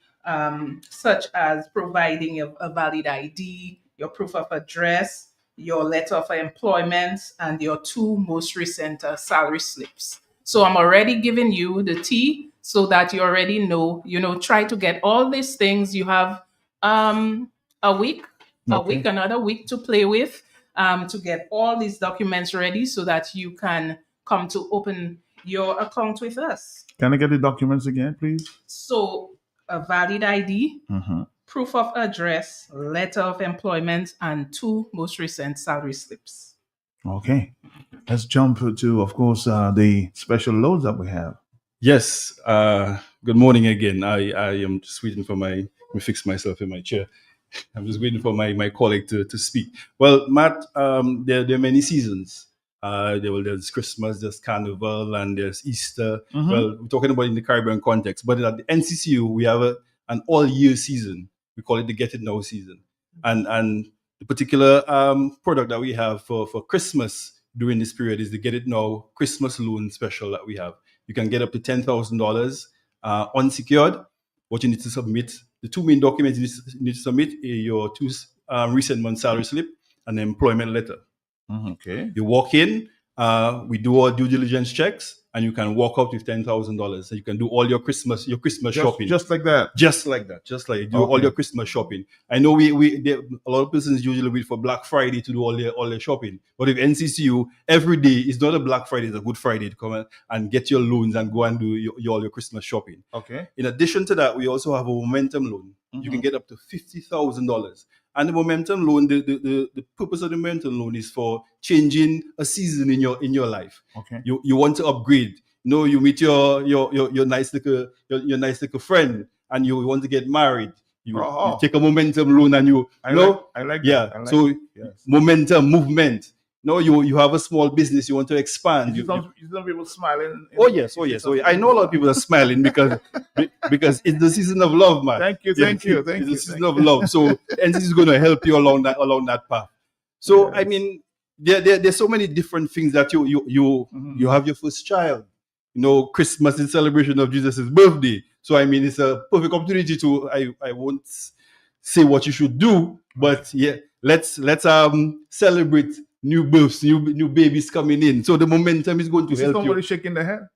such as providing a valid ID, your proof of address, your letter of employment, and your 2 most recent salary slips. So I'm already giving you the tea so that you already know, try to get all these things. You have another week to play with to get all these documents ready so that you can come to open your account with us. Can I get the documents again, please? So a valid ID, proof of address, letter of employment, and 2 most recent salary slips. Okay. Let's jump to, of course, the special loads that we have. Yes. Good morning again. I am just waiting for let me fix myself in my chair. I'm just waiting for my colleague to speak. Well, Matt, there are many seasons. There's Christmas, there's Carnival, and there's Easter. Well, we're talking about in the Caribbean context, but at the NCCU, we have an all-year season. We call it the Get It Now season. And the particular product that we have for Christmas during this period is the Get It Now Christmas loan special that we have. You can get up to $10,000 unsecured. What you need to submit the two main documents you need to submit are your two recent month salary slip and an employment letter. Okay. You walk in, we do all due diligence checks, and you can walk out with $10,000. So you can do all your Christmas shopping. Just like that. Just like that. Just like do all your Christmas shopping. I know a lot of persons usually wait for Black Friday to do all their shopping. But with NCCU, every day is not a Black Friday, it's a Good Friday to come and get your loans and go and do all your Christmas shopping. Okay. In addition to that, we also have a momentum loan. You can get up to $50,000. And the momentum loan, the purpose of the momentum loan is for changing a season in your life. Okay. You want to upgrade. You meet your nice little friend and you want to get married. You take a momentum loan and I like yeah. that. So momentum, movement. You have a small business you want to expand. You some people smiling. Oh yes. I know a lot of people are smiling because it's the season of love, man. Thank you. It's the season of love. So NCC is going to help you along that path. So I mean, there's so many different things that you have your first child. Christmas is celebration of Jesus' birthday. So I mean, it's a perfect opportunity to. I won't say what you should do, but yeah, let's celebrate new births, new babies coming in. So the momentum is going to help you. Somebody shaking their head.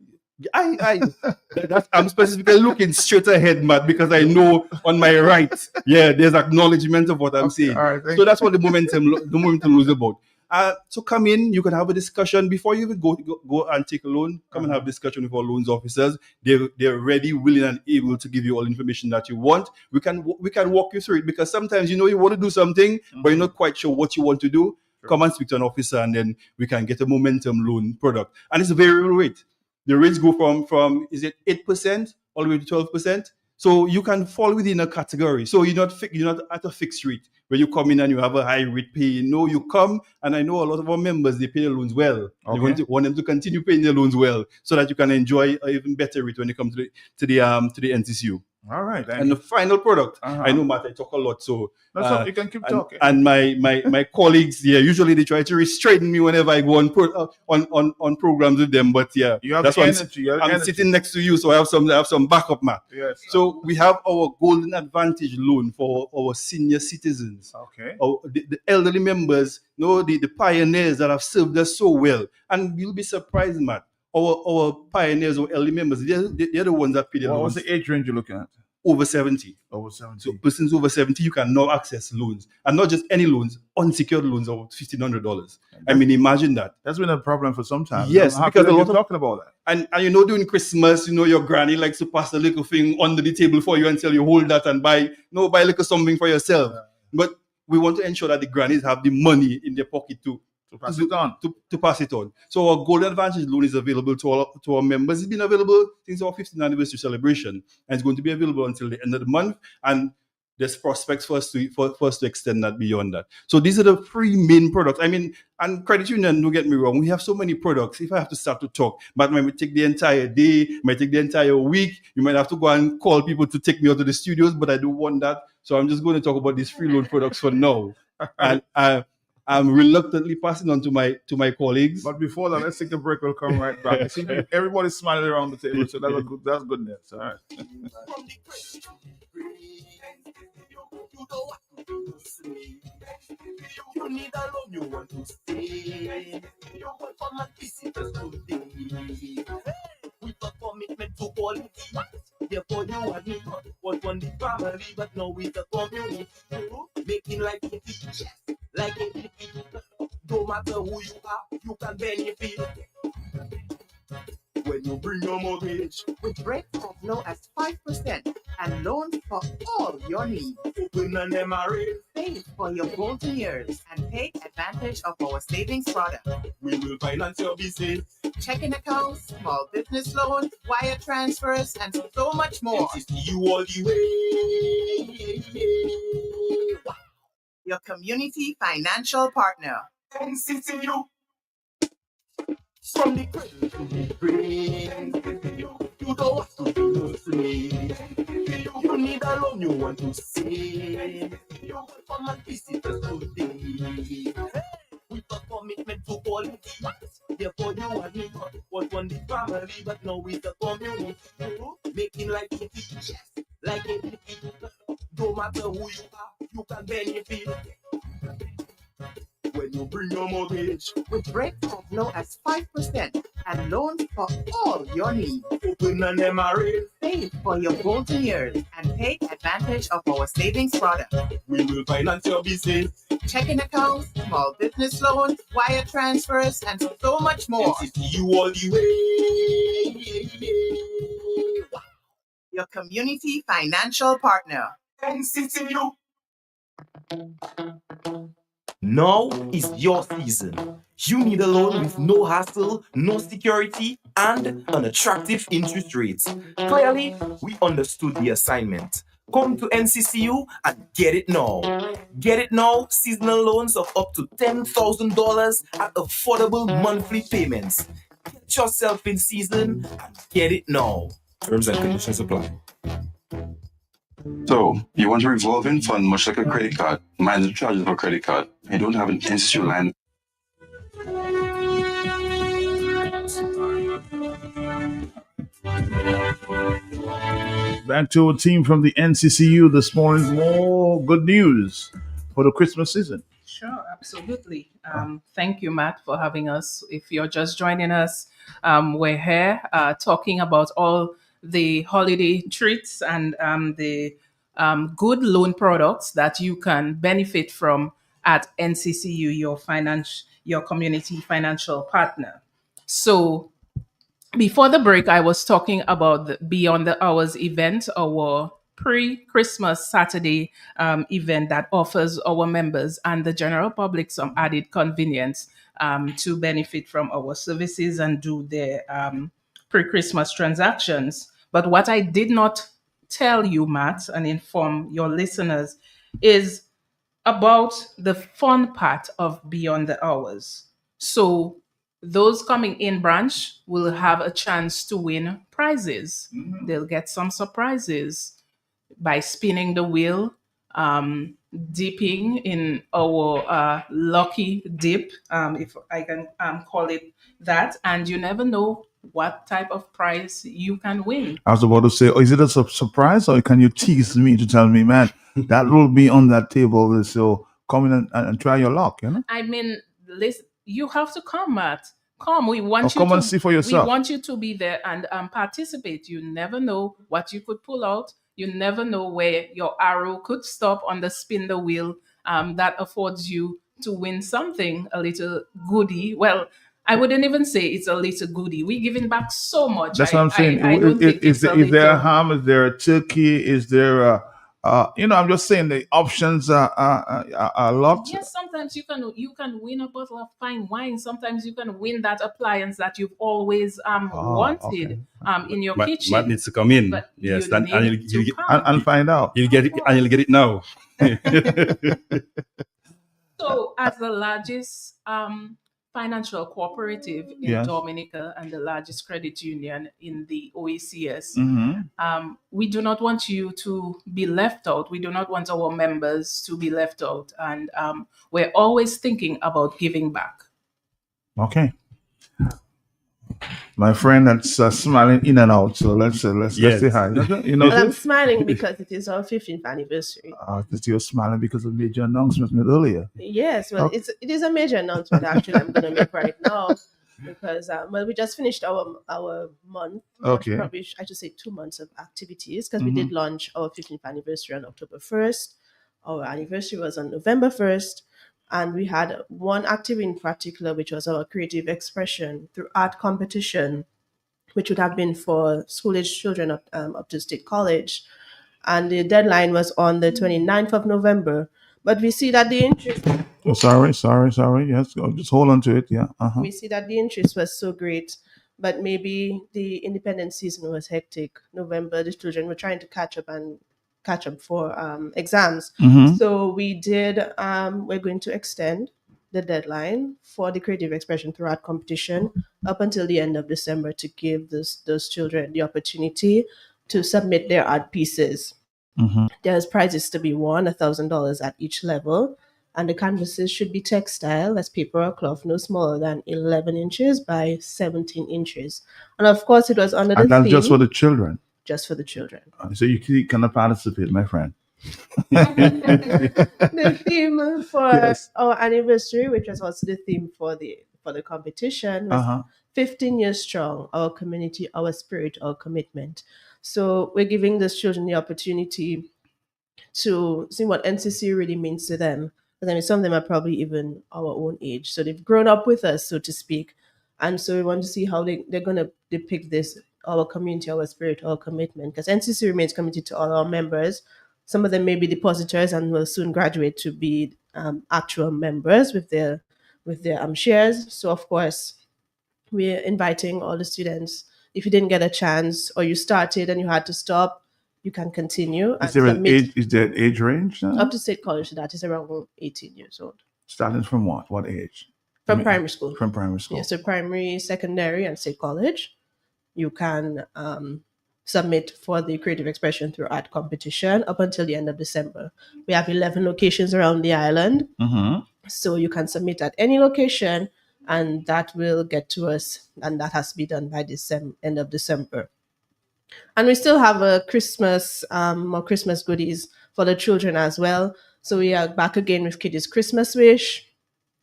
I'm specifically looking straight ahead, Matt, because I know on my right, there's acknowledgement of what I'm saying. All right, so that's what the momentum is about. So come in, you can have a discussion before you even go and take a loan. Come and have a discussion with our loans officers. They're ready, willing, and able to give you all the information that you want. We can walk you through it because sometimes you want to do something, but you're not quite sure what you want to do. Come and speak to an officer, and then we can get a momentum loan product. And it's a variable rate. The rates go from is it 8% all the way to 12%? So you can fall within a category. So you're not at a fixed rate where you come in and you have a high rate pay. No, you come, and I know a lot of our members, they pay their loans well. Okay. You want them to continue paying their loans well so that you can enjoy an even better rate when it comes to the NCCU. All right. And the final product, I know, Matt, I talk a lot, so you can keep talking. And my colleagues, usually they try to restrain me whenever I go on programs with them. But you have that's energy. I'm sitting next to you, so I have some backup, Matt. Yes. So we have our Golden Advantage loan for our senior citizens. Okay. The elderly members, the pioneers that have served us so well, and you'll be surprised, Matt. Our pioneers or elderly members, they're the ones that pay the loans. What's the age range you're looking at? Over 70. Over 70. So persons over 70, you can now access loans. And not just any loans, unsecured loans of $1,500. I mean, imagine that. That's been a problem for some time. Yes, because a lot of talking about that. And during Christmas, your granny likes to pass a little thing under the table for you and tell you hold that and buy a little something for yourself. Yeah. But we want to ensure that the grannies have the money in their pocket to pass it on. To pass it on. So our Golden Advantage loan is available to our members. It's been available since our 15th anniversary celebration, and it's going to be available until the end of the month. And there's prospects for us to extend that beyond that. So these are the three main products. I mean, and Credit Union, don't get me wrong, we have so many products. If I have to start to talk, but it might take the entire day, might take the entire week. You might have to go and call people to take me out to the studios, but I don't want that. So I'm just going to talk about these free loan products for now. And I'm reluctantly passing on to my colleagues. But before that, let's take a break. We'll come right back. I see everybody's smiling around the table, so that's goodness. All right. You need a loan, you want to stay. You want come and visit us today. With a commitment to quality. Therefore you and me was one the family, but now with the community. Making life easy, like a no matter who you are, you can benefit. When you bring your mortgage with rates as low as 5% and loans for all your needs. Open an MRA. Save for your golden years and take advantage of our savings product. We will finance your business. Checking accounts, small business loans, wire transfers, and so much more. NCCU all the way. Wow. Your community financial partner. NCCU. From the cradle to the grave, you don't have to be no slave. You need a loan, you want to save. You will come and visit us today. With a commitment to quality. Therefore you and me was one the family, but now with the community. Making life easy, like a No matter who you are, you can benefit. When you bring your mortgage, with rates as low as 5% and loans for all your needs. open an MRA. Save for your golden years and take advantage of our savings product. We will finance your business. Checking accounts, small business loans, wire transfers, and so much more. NCCU all the way. Your community financial partner. NCCU. Now is your season. You need a loan with no hassle, no security, and an attractive interest rate. Clearly, we understood the assignment. Come to NCCU and get it now. Get it now, seasonal loans of up to $10,000 at affordable monthly payments. Get yourself in season and get it now. Terms and conditions apply. So, you want a revolving fund much like a credit card, minus the charges of a credit card. You don't have an institute line. Back to a team from the NCCU this morning. More good news for the Christmas season. Sure, absolutely. Thank you, Matt, for having us. If you're just joining us, we're here talking about all the holiday treats and the good loan products that you can benefit from at NCCU, your community financial partner. So before the break, I was talking about the Beyond the Hours event, our pre-Christmas Saturday event that offers our members and the general public some added convenience to benefit from our services and do their pre-Christmas transactions. But what I did not tell you, Matt, and inform your listeners is about the fun part of Beyond the Hours. So those coming in branch will have a chance to win prizes. They'll get some surprises by spinning the wheel, dipping in our lucky dip, if I can call it that. And you never know what type of prize you can win. I was about to say, is it a surprise or can you tease me to tell me, man, that will be on that table, so come in and try your luck, you know? I mean, listen, you have to come, Matt. Come, we want you come to and see for yourself. We want you to be there and participate. You never know what you could pull out. You never know where your arrow could stop on the spin the wheel that affords you to win something, a little goodie. Well, I wouldn't even say it's a little goodie. We're giving back so much. That's what I'm saying. Is there a ham? Is there a turkey? Is there a I'm just saying the options are a lot. Yes, sometimes you can win a bottle of fine wine. Sometimes you can win that appliance that you've always wanted in your kitchen. Matt needs to come in. But yes, and find out. You'll get it, and you'll get it now. So, as the largest financial cooperative in Dominica and the largest credit union in the OECS, we do not want you to be left out. We do not want our members to be left out. And we're always thinking about giving back. Okay. My friend that's smiling in and out. So let's say hi. Well, I'm smiling because it is our 15th anniversary. You're smiling because of major announcement made earlier. Yes, well, it is a major announcement actually I'm going to make right now because we just finished our month. Okay. Probably I should say 2 months of activities because we did launch our 15th anniversary on October 1st. Our anniversary was on November 1st. And we had one activity in particular, which was our creative expression through art competition, which would have been for school-age children up to State College. And the deadline was on the 29th of November. But we see that the interest... Oh, sorry. Yes, just hold on to it. Yeah. We see that the interest was so great, but maybe the independence season was hectic. November, the children were trying to catch up for exams. So we did, we're going to extend the deadline for the creative expression through art competition up until the end of December to give those children the opportunity to submit their art pieces. There's prizes to be won, $1,000 at each level. And the canvases should be textile, that's paper or cloth, no smaller than 11 inches by 17 inches. And of course, it was under the theme. And that's just for the children. Just for the children. So you cannot participate, my friend. The theme for Yes. our anniversary, which was also the theme for the competition, was Uh-huh. 15 years strong, our community, our spirit, our commitment. So we're giving these children the opportunity to see what NCC really means to them. Because I mean, some of them are probably even our own age. So they've grown up with us, so to speak. And so we want to see how they're going to depict this, our community, our spirit, our commitment. Because NCC remains committed to all our members. Some of them may be depositors and will soon graduate to be actual members with their shares. So, of course, we're inviting all the students. If you didn't get a chance or you started and you had to stop, you can continue and Is there an submit age? Is there an age range now? up to State College. So that is around 18 years old. Starting from what? What age? From primary school. From primary school. Yeah, so primary, secondary, and State College. You can submit for the creative expression through art competition up until the end of December. We have 11 locations around the island. Mm-hmm. So you can submit at any location and that will get to us. And that has to be done by end of December. And we still have a Christmas, more Christmas goodies for the children as well. So we are back again with Kitty's Christmas Wish.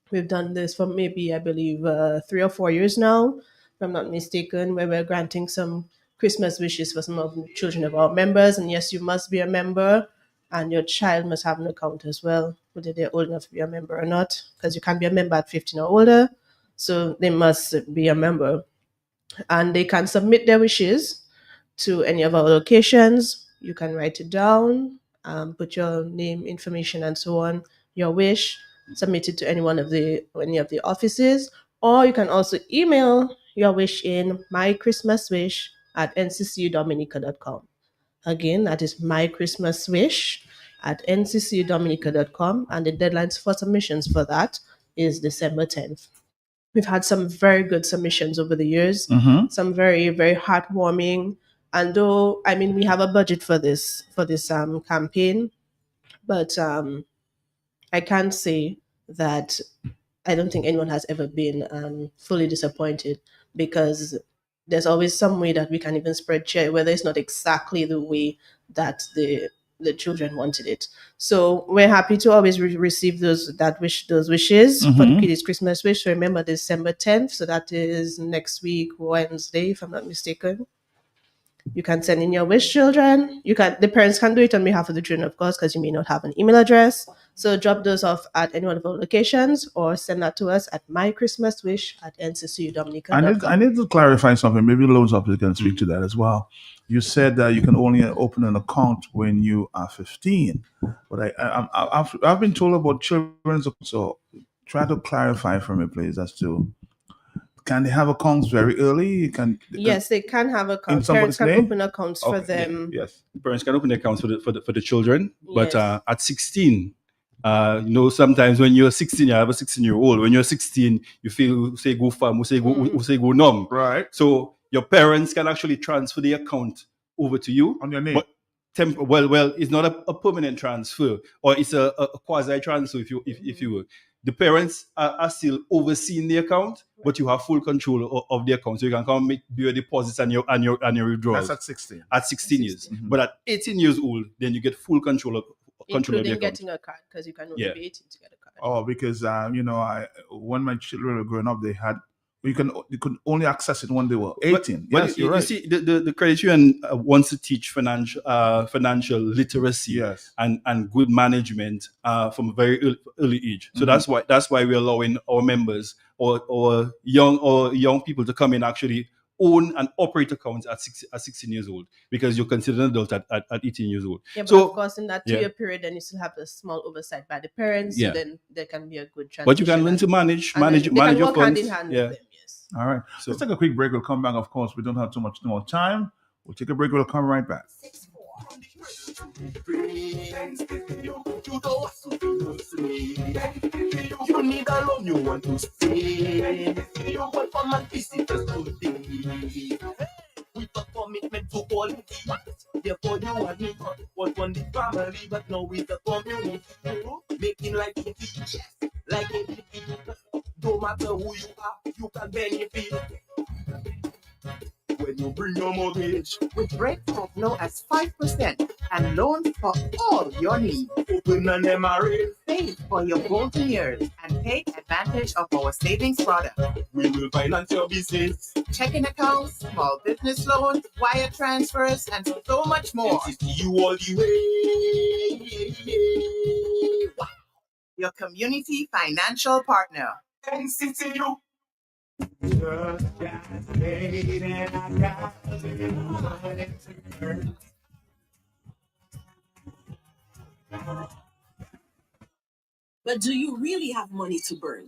We've done this for maybe, I believe, 3 or 4 years now, if I'm not mistaken, where we're granting some Christmas wishes for some of the children of our members. And yes, you must be a member and your child must have an account as well, whether they're old enough to be a member or not, because you can't be a member at 15 or older. So they must be a member. And they can submit their wishes to any of our locations. You can write it down, put your name, information, and so on, your wish, submit it to any of the offices, or you can also email your wish in mychristmaswish@nccudominica.com. Again, that is mychristmaswish@nccudominica.com, and the deadlines for submissions for that is December 10th. We've had some very good submissions over the years, some very, very heartwarming. And though, I mean, we have a budget for this campaign, but I can't say that I don't think anyone has ever been fully disappointed, because there's always some way that we can even spread cheer, whether it's not exactly the way that the children wanted it. So we're happy to always receive those wishes for the Kitty's Christmas Wish. So remember, December 10th, so that is next week, Wednesday, if I'm not mistaken. You can send in your wish, children. The parents can do it on behalf of the children, of course, because you may not have an email address. So drop those off at any one of our locations or send that to us at mychristmaswish@nccudominica.com. I need to clarify something. Maybe loads of people can speak to that as well. You said that you can only open an account when you are 15, but I've been told about children's. So try to clarify for me, please, as to, can they have accounts very early? Yes, they can have accounts. Parents can open accounts for them. Yes, parents can open accounts for the children, but at 16. Sometimes when you're 16, you have a 16-year-old. When you're 16, you feel, say, go farm, say go numb. Right. So your parents can actually transfer the account over to you on your name. But well, it's not a permanent transfer, or it's a quasi transfer, if you will. The parents are still overseeing the account, but you have full control of the account, so you can come do your deposits and your withdrawals. That's at 16. At 16 years, but at 18 years old, then you get full control of the account. Getting a card, because you can only be 18 to get a card. Oh, because when my children were growing up, you could only access it when they were 18. But Yes, you're right. You see, the credit union wants to teach financial literacy and good management from a very early age. So that's why we're allowing our members or young people to come in, actually own and operate accounts at 16 years old, because you're considered an adult at 18 years old. Yeah, but so, of course, in that 2-year period, then you still have a small oversight by the parents. Yeah. So then there can be a good transition. But you can learn to manage your funds. Hand in hand with them, yes. All right. So let's take a quick break. We'll come back. Of course, we don't have too much more time. We'll take a break. We'll come right back. You need a love, you want to stay. You want come and visit us today. With a commitment to quality. Therefore you and me was on the family, but now with the community. Making life easy, like it. No matter who you are, you can benefit. When you bring your mortgage with rates as low as 5%, and loans for all your needs. Open an MRA. Save for your golden years and take advantage of our savings product. We will finance your business. Checking accounts, small business loans, wire transfers, and so much more. NCCU all the way. Wow. Your community financial partner. NCCU. Just got paid and I got a little money to earn. But do you really have money to burn?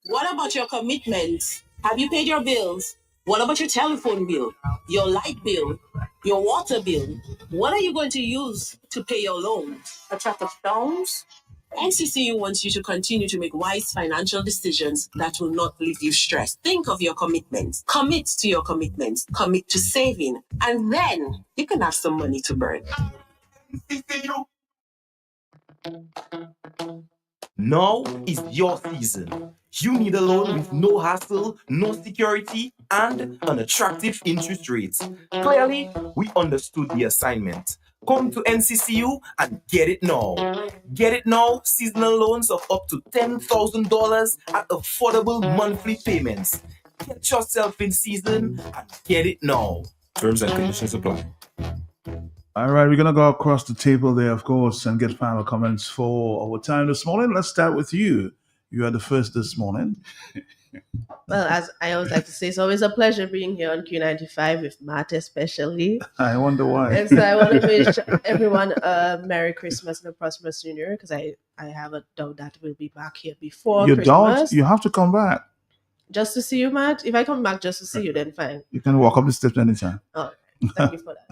What about your commitments? Have you paid your bills? What about your telephone bill, your light bill, your water bill? What are you going to use to pay your loan? A truck of stones? NCCU wants you to continue to make wise financial decisions that will not leave you stressed. Think of your commitments. Commit to your commitments. Commit to saving. And then you can have some money to burn. NCCU. Now is your season. You need a loan with no hassle, no security, and an attractive interest rate. Clearly, we understood the assignment. Come to NCCU and get it now. Get it now, seasonal loans of up to $10,000 at affordable monthly payments. Get yourself in season and get it now. Terms and conditions apply. All right, we're going to go across the table there, of course, and get final comments for our time this morning. Let's start with you. You are the first this morning. Well, as I always like to say, it's always a pleasure being here on Q95 with Matt especially. I wonder why. And so I want to wish everyone a Merry Christmas and a prosperous New Year, because I have a doubt that we'll be back here before You Christmas. don't? You have to come back. Just to see you, Matt? If I come back just to see you, then fine. You can walk up the steps anytime. Oh, thank you for that.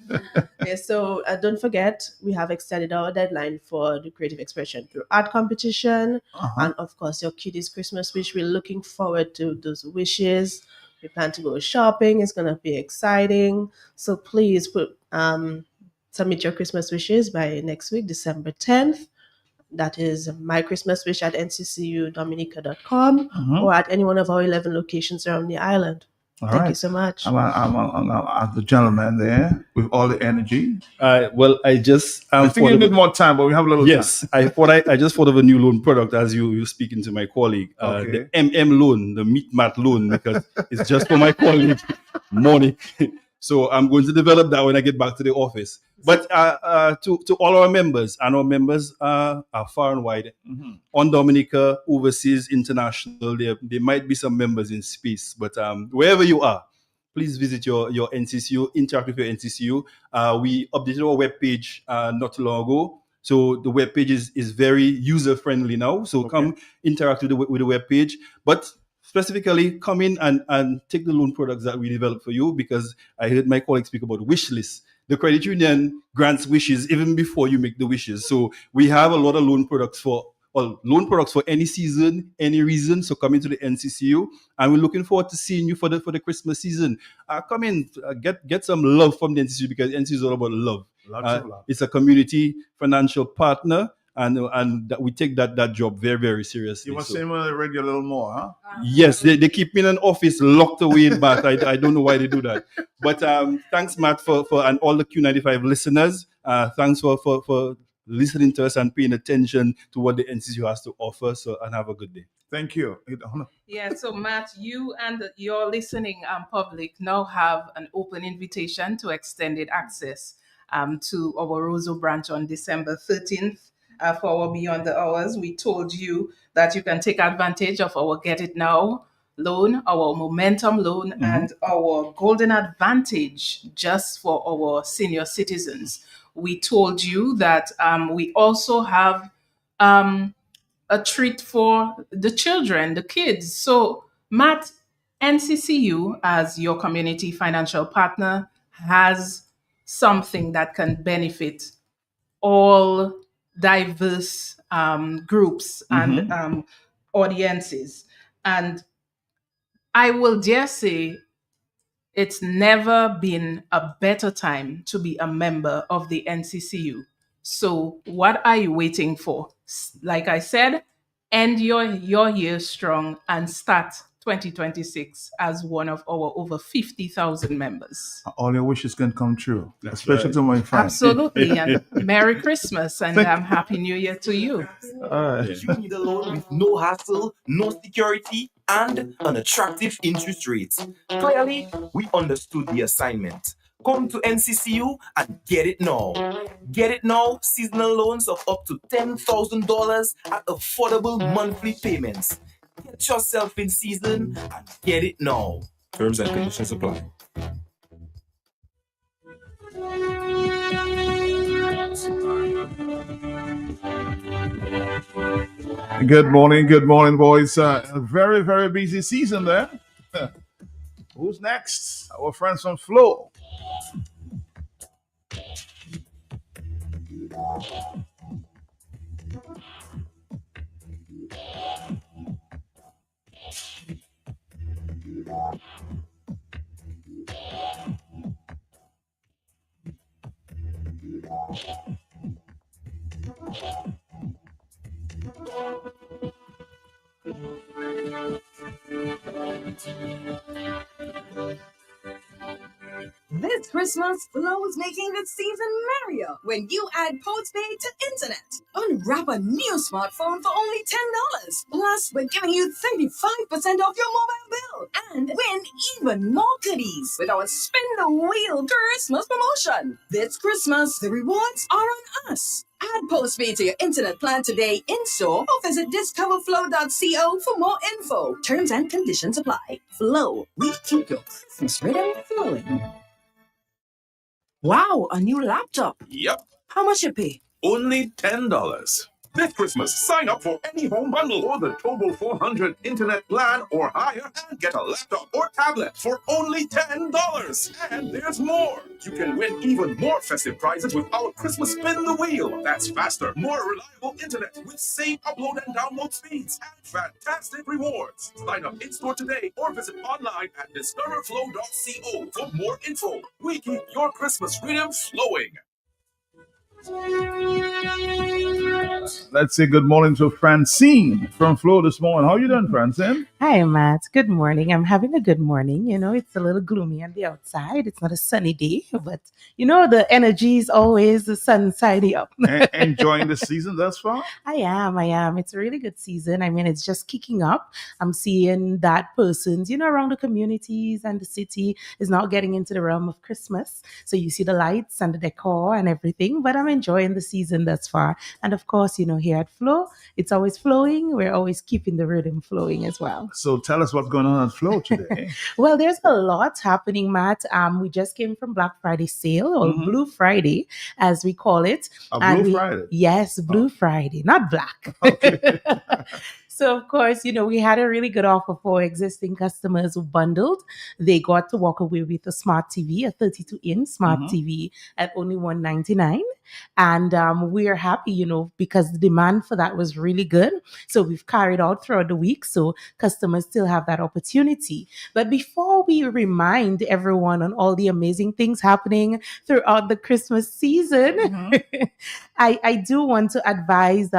Well, okay, so don't forget, we have extended our deadline for the creative expression through art competition. And of course, your kiddies' Christmas wish. We're looking forward to those wishes. We plan to go shopping. It's going to be exciting. So please submit your Christmas wishes by next week, December 10th. That is my Christmas wish at nccudominica.com or at any one of our 11 locations around the island. Thank you so much. I'm the gentleman there with all the energy. Well, I just I think you need more time, but we have a little yes, time. I just thought of a new loan product as you speaking to my colleague. The MM loan, the Meet Mat loan, because it's just for my colleague, Monique. So I'm going to develop that when I get back to the office. But to all our members, and our members are far and wide. On Dominica, overseas, international, there might be some members in space. But wherever you are, please visit your NCCU, interact with your NCCU. We updated our webpage not too long ago. So the webpage is very user-friendly now. So come interact with the webpage. But specifically, come in and take the loan products that we developed for you, because I heard my colleague speak about wish lists. The credit union grants wishes even before you make the wishes. So we have a lot of loan products for any season, any reason. So come into the NCCU, and we're looking forward to seeing you for the Christmas season. Come in, get some love from the NCCU, because NCCU is all about love. Lots of love. It's a community financial partner. And that we take that job very, very seriously. You must say the radio a little more, huh? Yes, they keep me in an office locked away in Bath. I don't know why they do that. But thanks, Matt, for and all the Q95 listeners. Thanks for listening to us and paying attention to what the NCCU has to offer. So, and have a good day. Thank you. Yeah, so Matt, you and your listening public now have an open invitation to extended access to our Roseau branch on December 13th. For our Beyond the Hours, we told you that you can take advantage of our Get It Now loan, our Momentum loan, and our Golden Advantage just for our senior citizens. We told you that we also have a treat for the children, the kids. So, Matt, NCCU, as your community financial partner, has something that can benefit all diverse groups and audiences. And I will dare say it's never been a better time to be a member of the NCCU. So what are you waiting for? Like I said, end your year strong and start 2026 as one of our over 50,000 members. All your wishes can come true, That's especially right. to my friends. Absolutely. And Merry Christmas and Happy New Year to you. You need a loan with no hassle, no security, and an attractive interest rate. Clearly, we understood the assignment. Come to NCCU and get it now. Get it now, seasonal loans of up to $10,000 at affordable monthly payments. Get yourself in season and get it now. Terms and conditions apply. Good morning, boys. A very, very busy season there. Who's next? Our friends from Flow. This Christmas, Flow is making the season merrier when you add postpaid to internet. Unwrap a new smartphone for only $10. Plus, we're giving you 35% off your mobile bill and win even more goodies with our Spin the Wheel Christmas promotion. This Christmas, the rewards are on us. Add postpaid to your internet plan today in-store or visit discoverflow.co for more info. Terms and conditions apply. Flow, we keep your Christmas rhythm flowing. Wow, a new laptop. Yep, How much you pay? only $10. This Christmas, sign up for any home bundle or the Tobo 400 internet plan or higher and get a laptop or tablet for only $10. And there's more. You can win even more festive prizes with our Christmas Spin the Wheel. That's faster, more reliable internet with same upload and download speeds and fantastic rewards. Sign up in-store today or visit online at discoverflow.co for more info. We keep your Christmas rhythm flowing. Let's say good morning to Francine from Flow this morning. How you doing, Francine? Hi, Matt. Good morning. I'm having a good morning. You know, it's a little gloomy on the outside. It's not a sunny day, but you know, the energy is always the sun sidey up. Enjoying the season thus far? I am. It's a really good season. I mean, it's just kicking up. I'm seeing that persons, you know, around the communities and the city is now getting into the realm of Christmas. So you see the lights and the decor and everything, but I'm enjoying the season thus far. And of course, you know, here at Flow, it's always flowing. We're always keeping the rhythm flowing as well. So tell us what's going on at Flow today. Well, there's a lot happening, Matt. We just came from Black Friday sale or Blue Friday, as we call it. A Blue Friday? Yes, Blue Friday, not black. So, of course, you know, we had a really good offer for existing customers who bundled. They got to walk away with a smart TV, a 32-inch smart TV at only $199. And we're happy, you know, because the demand for that was really good. So we've carried out throughout the week. So customers still have that opportunity. But before we remind everyone on all the amazing things happening throughout the Christmas season, I do want to advise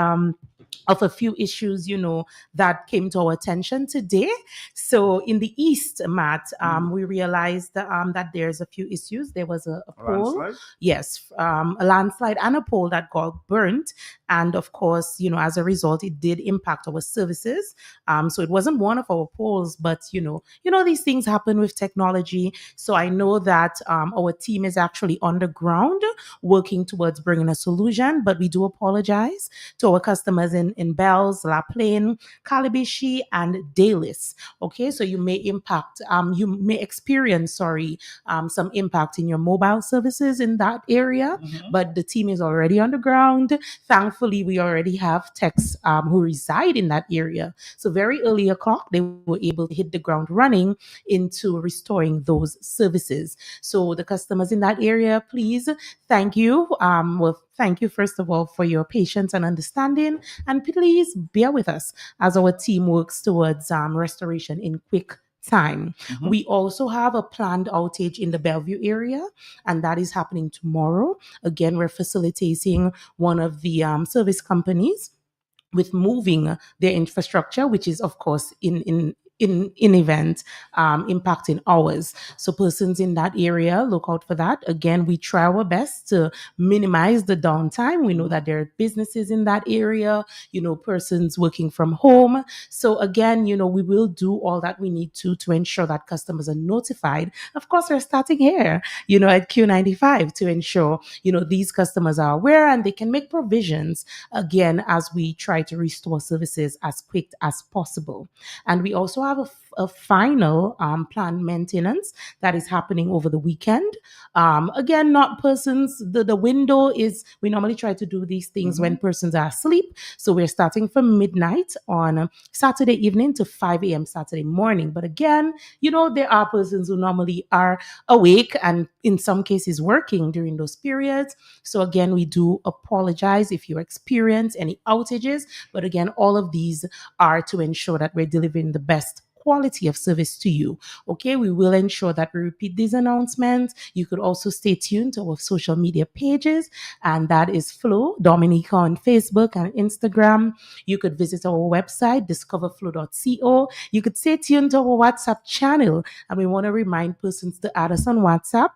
of a few issues, you know, that came to our attention today. So in the East, Matt, we realized that there's a few issues. There was a pole. Landslide? Yes, a landslide and a pole that got burnt. And of course, you know, as a result, it did impact our services. So it wasn't one of our poles, but you know, these things happen with technology. So I know that our team is actually on the ground working towards bringing a solution, but we do apologize to our customers in Bells, La Plaine, Calabishi, and Dalis. Okay, so you may experience some impact in your mobile services in that area, but the team is already on the ground. Thankfully, we already have techs who reside in that area. So very early o'clock, they were able to hit the ground running into restoring those services. So the customers in that area, please, thank you. Thank you, first of all, for your patience and understanding. And please bear with us as our team works towards restoration in quick time. We also have a planned outage in the Bellevue area, and that is happening tomorrow. Again, we're facilitating one of the service companies with moving their infrastructure, which is, of course, in in event impacting hours. So persons in that area, look out for that. Again, we try our best to minimize the downtime. We know that there are businesses in that area, persons working from home. So again, we will do all that we need to ensure that customers are notified. Of course, we're starting here, at Q95 to ensure, these customers are aware and they can make provisions again as we try to restore services as quick as possible. And we also have a final planned maintenance that is happening over the weekend. Again, not persons, the window is, we normally try to do these things when persons are asleep. So we're starting from midnight on Saturday evening to 5 a.m. Saturday morning. But again, there are persons who normally are awake and in some cases working during those periods. So again, we do apologize if you experience any outages. But again, all of these are to ensure that we're delivering the best quality of service to you. Okay, we will ensure that we repeat these announcements. You could also stay tuned to our social media pages, and that is Flow Dominica on Facebook and Instagram. You could visit our website, discoverflow.co. You could stay tuned to our WhatsApp channel, and we want to remind persons to add us on WhatsApp.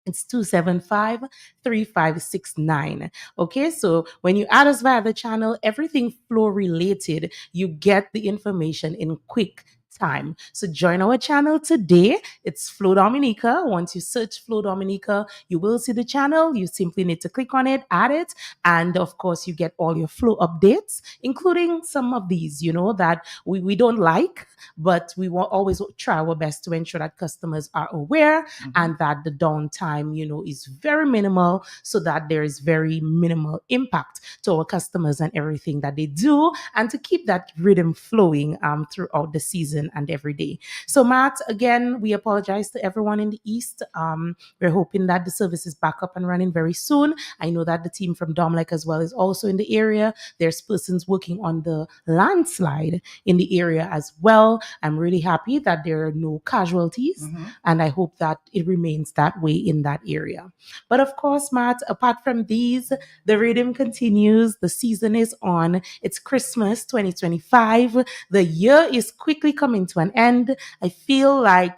It's 275-3569. Okay, so when you add us via the channel, everything Flow related, you get the information in quick time. So join our channel today. It's Flow Dominica. Once you search Flow Dominica, you will see the channel. You simply need to click on it, add it, and of course you get all your Flow updates, including some of these, that we don't like, but we will always try our best to ensure that customers are aware and that the downtime, is very minimal, so that there is very minimal impact to our customers and everything that they do, and to keep that rhythm flowing throughout the season and every day. So Matt, again, we apologize to everyone in the East. We're hoping that the service is back up and running very soon. I know that the team from Domlec as well is also in the area. There's persons working on the landslide in the area as well. I'm really happy that there are no casualties, and I hope that it remains that way in that area. But of course, Matt, apart from these, the rhythm continues. The season is on. It's Christmas 2025. The year is quickly coming to an end. I feel like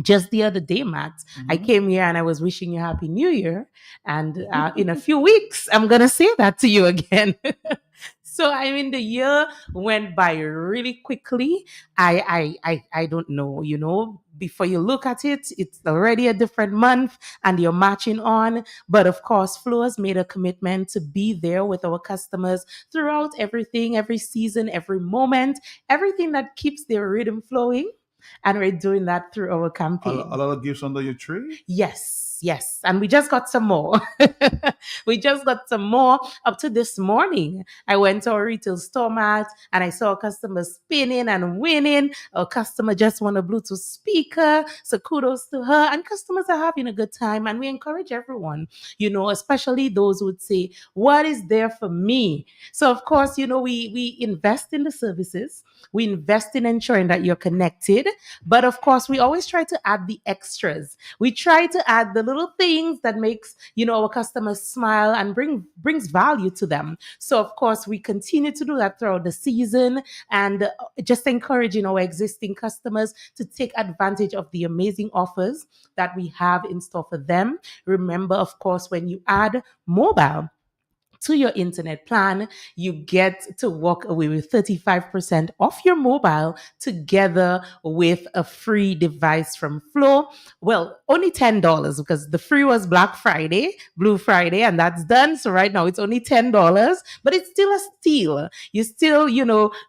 just the other day, Matt, I came here and I was wishing you Happy New Year. And in a few weeks, I'm going to say that to you again. So I mean, the year went by really quickly. I don't know, before you look at it, it's already a different month and you're marching on. But of course, Flow has made a commitment to be there with our customers throughout everything, every season, every moment, everything that keeps their rhythm flowing. And we're doing that through our campaign. A lot of gifts under your tree? Yes. And we just got some more. Up to this morning. I went to our retail store, Matt, and I saw a customer spinning and winning. A customer just won a Bluetooth speaker. So kudos to her. And customers are having a good time. And we encourage everyone, especially those who would say, what is there for me? So of course, we invest in the services. We invest in ensuring that you're connected. But of course, we always try to add the extras. We try to add the little things that makes, our customers smile and brings value to them. So of course, we continue to do that throughout the season, and just encouraging our existing customers to take advantage of the amazing offers that we have in store for them. Remember, of course, when you add mobile to your internet plan, you get to walk away with 35% off your mobile, together with a free device from Flow. Well, only $10, because the free was Black Friday, Blue Friday, and that's done. So right now it's only $10, but it's still a steal. You're still,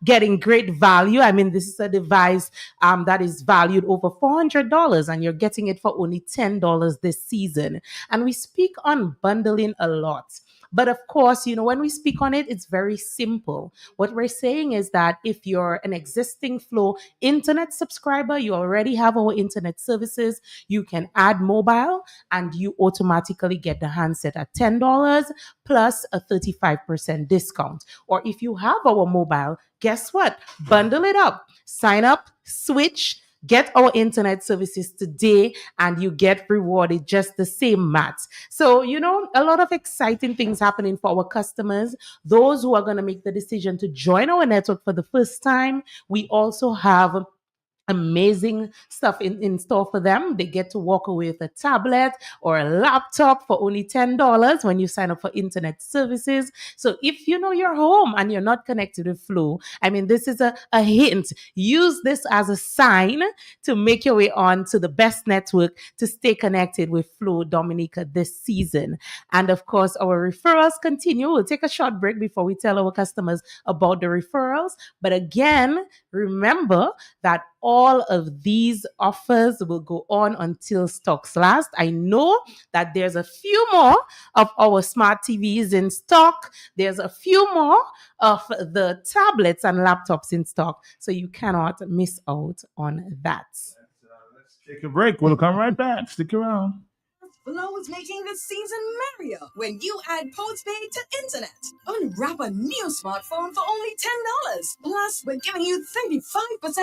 getting great value. I mean, this is a device that is valued over $400, and you're getting it for only $10 this season. And we speak on bundling a lot. But of course, when we speak on it, it's very simple. What we're saying is that if you're an existing Flow internet subscriber, you already have our internet services, you can add mobile and you automatically get the handset at $10 plus a 35% discount. Or if you have our mobile, guess what? Bundle it up, sign up, switch, get our internet services today, and you get rewarded just the same, Matt. So, a lot of exciting things happening for our customers. Those who are going to make the decision to join our network for the first time, we also have amazing stuff in store for them. They get to walk away with a tablet or a laptop for only $10 when you sign up for internet services. So if you know you're home and you're not connected with Flow, I mean, this is a hint. Use this as a sign to make your way on to the best network to stay connected with Flow Dominica this season. And of course, our referrals continue. We'll take a short break before we tell our customers about the referrals. But again, remember that all of these offers will go on until stocks last. I know that there's a few more of our smart TVs in stock. There's a few more of the tablets and laptops in stock. So you cannot miss out on that. Let's take a break. We'll come right back. Stick around. Flow is making the season merrier when you add postpaid to internet. Unwrap a new smartphone for only $10. Plus, we're giving you 35%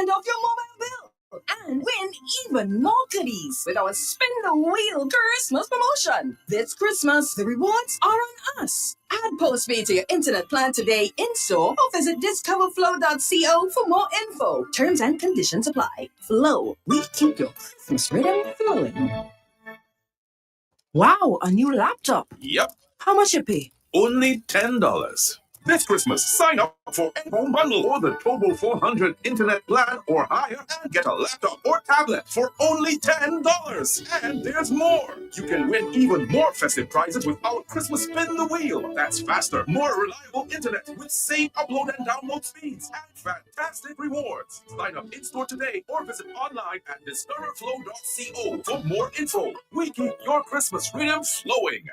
off your mobile bill. And win even more goodies with our Spin the Wheel Christmas promotion. This Christmas, the rewards are on us. Add postpaid to your internet plan today in store or visit discoverflow.co for more info. Terms and conditions apply. Flow, we keep your Christmas rhythm flowing. Wow, a new laptop. Yep. How much you pay? Only $10. This Christmas, sign up for N-Home Bundle or the Turbo 400 internet plan or higher and get a laptop or tablet for only $10. And there's more. You can win even more festive prizes with our Christmas Spin the Wheel. That's faster, more reliable internet with same upload and download speeds and fantastic rewards. Sign up in-store today or visit online at discoverflow.co for more info. We keep your Christmas rhythm flowing.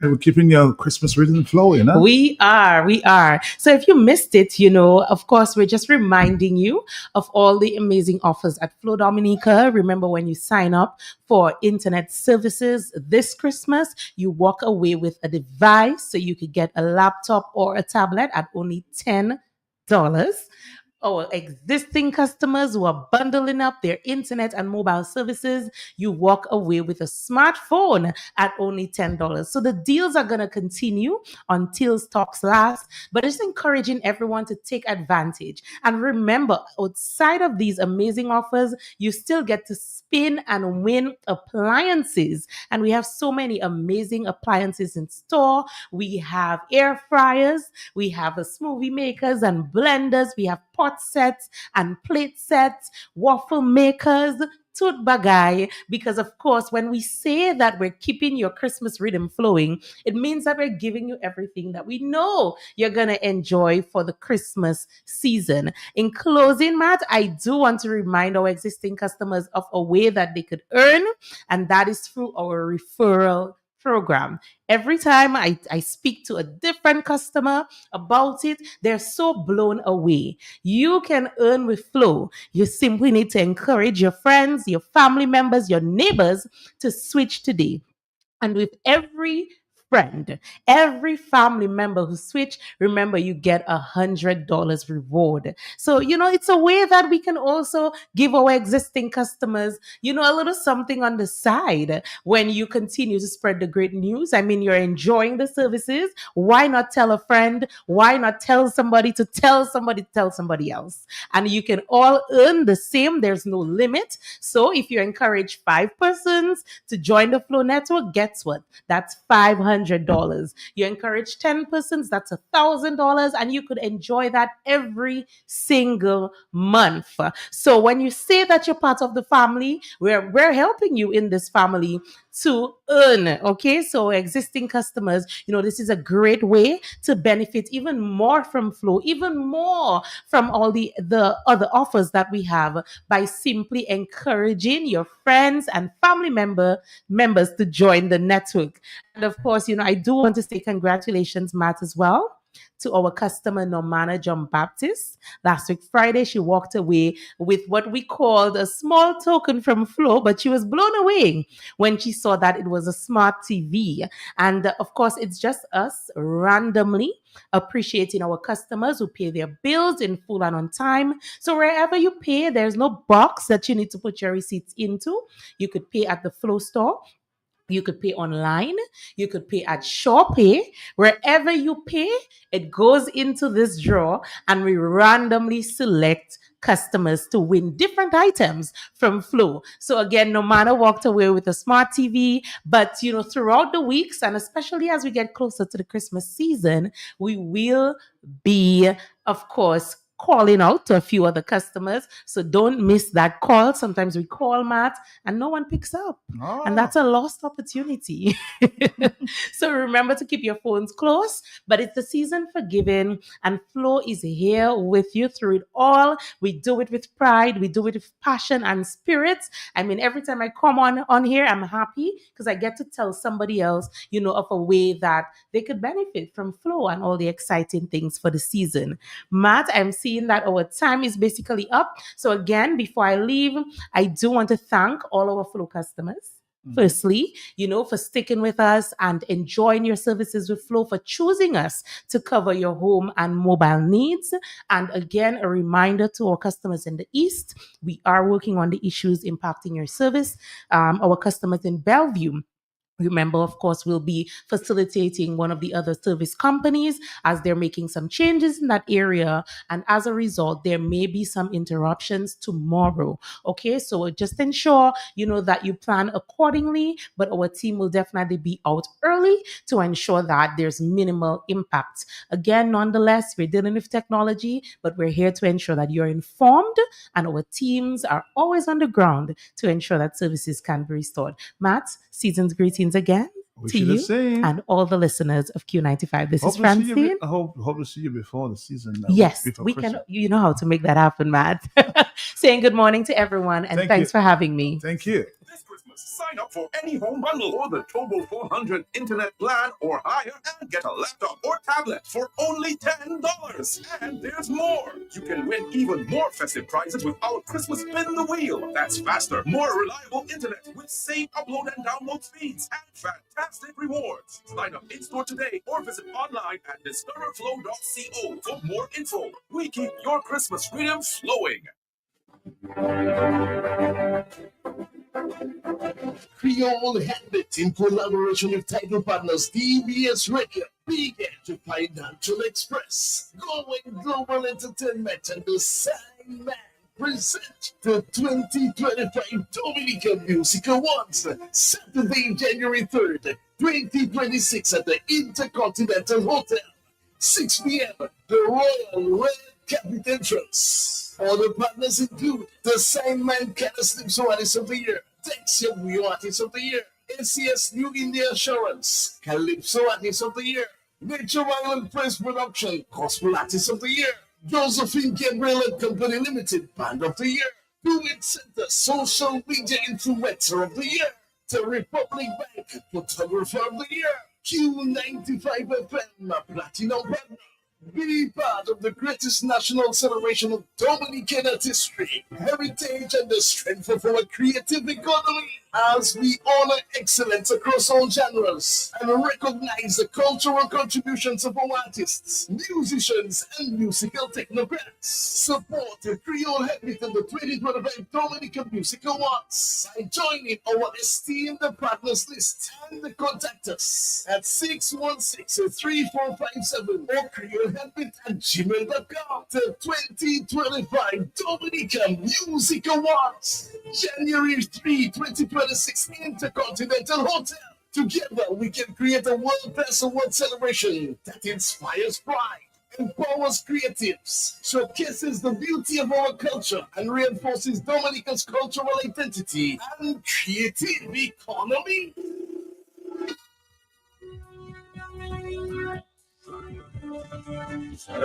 Hey, we're keeping your Christmas rhythm flowing, huh? We are. So if you missed it, of course, we're just reminding you of all the amazing offers at Flow Dominica. Remember, when you sign up for internet services this Christmas, you walk away with a device so you could get a laptop or a tablet at only $10. Our existing customers who are bundling up their internet and mobile services, you walk away with a smartphone at only $10. So the deals are going to continue until stocks last, but it's encouraging everyone to take advantage. And remember, outside of these amazing offers, you still get to spin and win appliances. And we have so many amazing appliances in store. We have air fryers, we have smoothie makers and blenders, we have pot sets and plate sets, waffle makers, tooth bagay, because of course, when we say that we're keeping your Christmas rhythm flowing, it means that we're giving you everything that we know you're going to enjoy for the Christmas season. In closing, Matt, I do want to remind our existing customers of a way that they could earn, and that is through our referral program. Every time I speak to a different customer about it, they're so blown away. You can earn with Flow. You simply need to encourage your friends, your family members, your neighbors to switch today. And with every friend, every family member who switch, remember, you get $100 reward. So, it's a way that we can also give our existing customers, a little something on the side when you continue to spread the great news. I mean, you're enjoying the services. Why not tell a friend? Why not tell somebody to tell somebody to tell somebody else? And you can all earn the same. There's no limit. So if you encourage 5 persons to join the Flow network, guess what? That's $500. You encourage 10 persons, that's $1,000, and you could enjoy that every single month. So when you say that you're part of the family, we're helping you in this family to earn. Okay, so existing customers, this is a great way to benefit even more from Flow, even more from all the other offers that we have, by simply encouraging your friends and family members to join the network. And of course, I do want to say congratulations, Matt, as well, to our customer Normana John Baptist. Last week, Friday, she walked away with what we called a small token from Flow, but she was blown away when she saw that it was a smart TV. And of course, it's just us randomly appreciating our customers who pay their bills in full and on time. So wherever you pay, there's no box that you need to put your receipts into. You could pay at the Flow store, You could pay online. You could pay at SurePay. Wherever you pay, it goes into this draw, and we randomly select customers to win different items from Flow. So again, no matter walked away with a smart TV, but throughout the weeks, and especially as we get closer to the Christmas season, we will be, of course, calling out to a few other customers. So don't miss that call. Sometimes we call Matt and no one picks up. And that's a lost opportunity. So remember to keep your phones close. But it's the season for giving, and Flow is here with you through it all. We do it with pride. We do it with passion and spirit. I mean, every time I come on here, I'm happy because I get to tell somebody else, of a way that they could benefit from Flow and all the exciting things for the season. Matt, I'm seeing that our time is basically up. So again, before I leave, I do want to thank all our Flow customers. Firstly, for sticking with us and enjoying your services with Flow, for choosing us to cover your home and mobile needs. And again, a reminder to our customers in the East, we are working on the issues impacting your service. Our customers in Bellevue, remember, of course, we'll be facilitating one of the other service companies as they're making some changes in that area. And as a result, there may be some interruptions tomorrow. Okay, so just ensure, that you plan accordingly. But our team will definitely be out early to ensure that there's minimal impact. Again, nonetheless, we're dealing with technology, but we're here to ensure that you're informed, and our teams are always on the ground to ensure that services can be restored. Matt, season's greetings again to you and all the listeners of Q95. This is Francine. I hope to see you before the season. Yes, we can. You know how to make that happen, Matt. Saying good morning to everyone, and thanks for having me. Thank you. This Christmas, sign up for any home bundle or the Tobo 400 internet plan or higher and get a laptop or tablet for only $10. And there's more. You can win even more festive prizes with our Christmas Spin the Wheel. That's faster, more reliable internet with same upload and download speeds and fantastic rewards. Sign up in-store today or visit online at discoverflow.co for more info. We keep your Christmas rhythm flowing. Creole Habit, in collaboration with title partners DBS Radio, began to Financial Express, Going Global Entertainment, and the Sandman present the 2025 Dominican Music Awards, Saturday, January 3rd, 2026 at the Intercontinental Hotel, 6 p.m. The Royal Red Carpet entrance. Other partners include the Sandman Calypso Artist of the Year, Texia Rio Artist of the Year, ACS New India Assurance, Calypso Artist of the Year, Nature Island Press Production, Gospel Artist of the Year, Josephine Gabriel and Company Limited, Band of the Year, Do It Center, Social Media Influencer of the Year, the Republic Bank, Photographer of the Year, Q95 FM, Platinum Partner. Be part of the greatest national celebration of Dominican artistry, heritage, and the strength of our creative economy as we honor excellence across all genres and recognize the cultural contributions of our artists, musicians, and musical technocrats. Support the Creole Habit in the 2025 Dominican Music Awards by joining our esteemed partners list and contact us at 616-3457 or creolehabit@gmail.com. The 2025 Dominican Music Awards, January 3, 2026, Intercontinental Hotel. Together, we can create a world-class award celebration that inspires pride, empowers creatives, showcases the beauty of our culture, and reinforces Dominica's cultural identity and creative economy.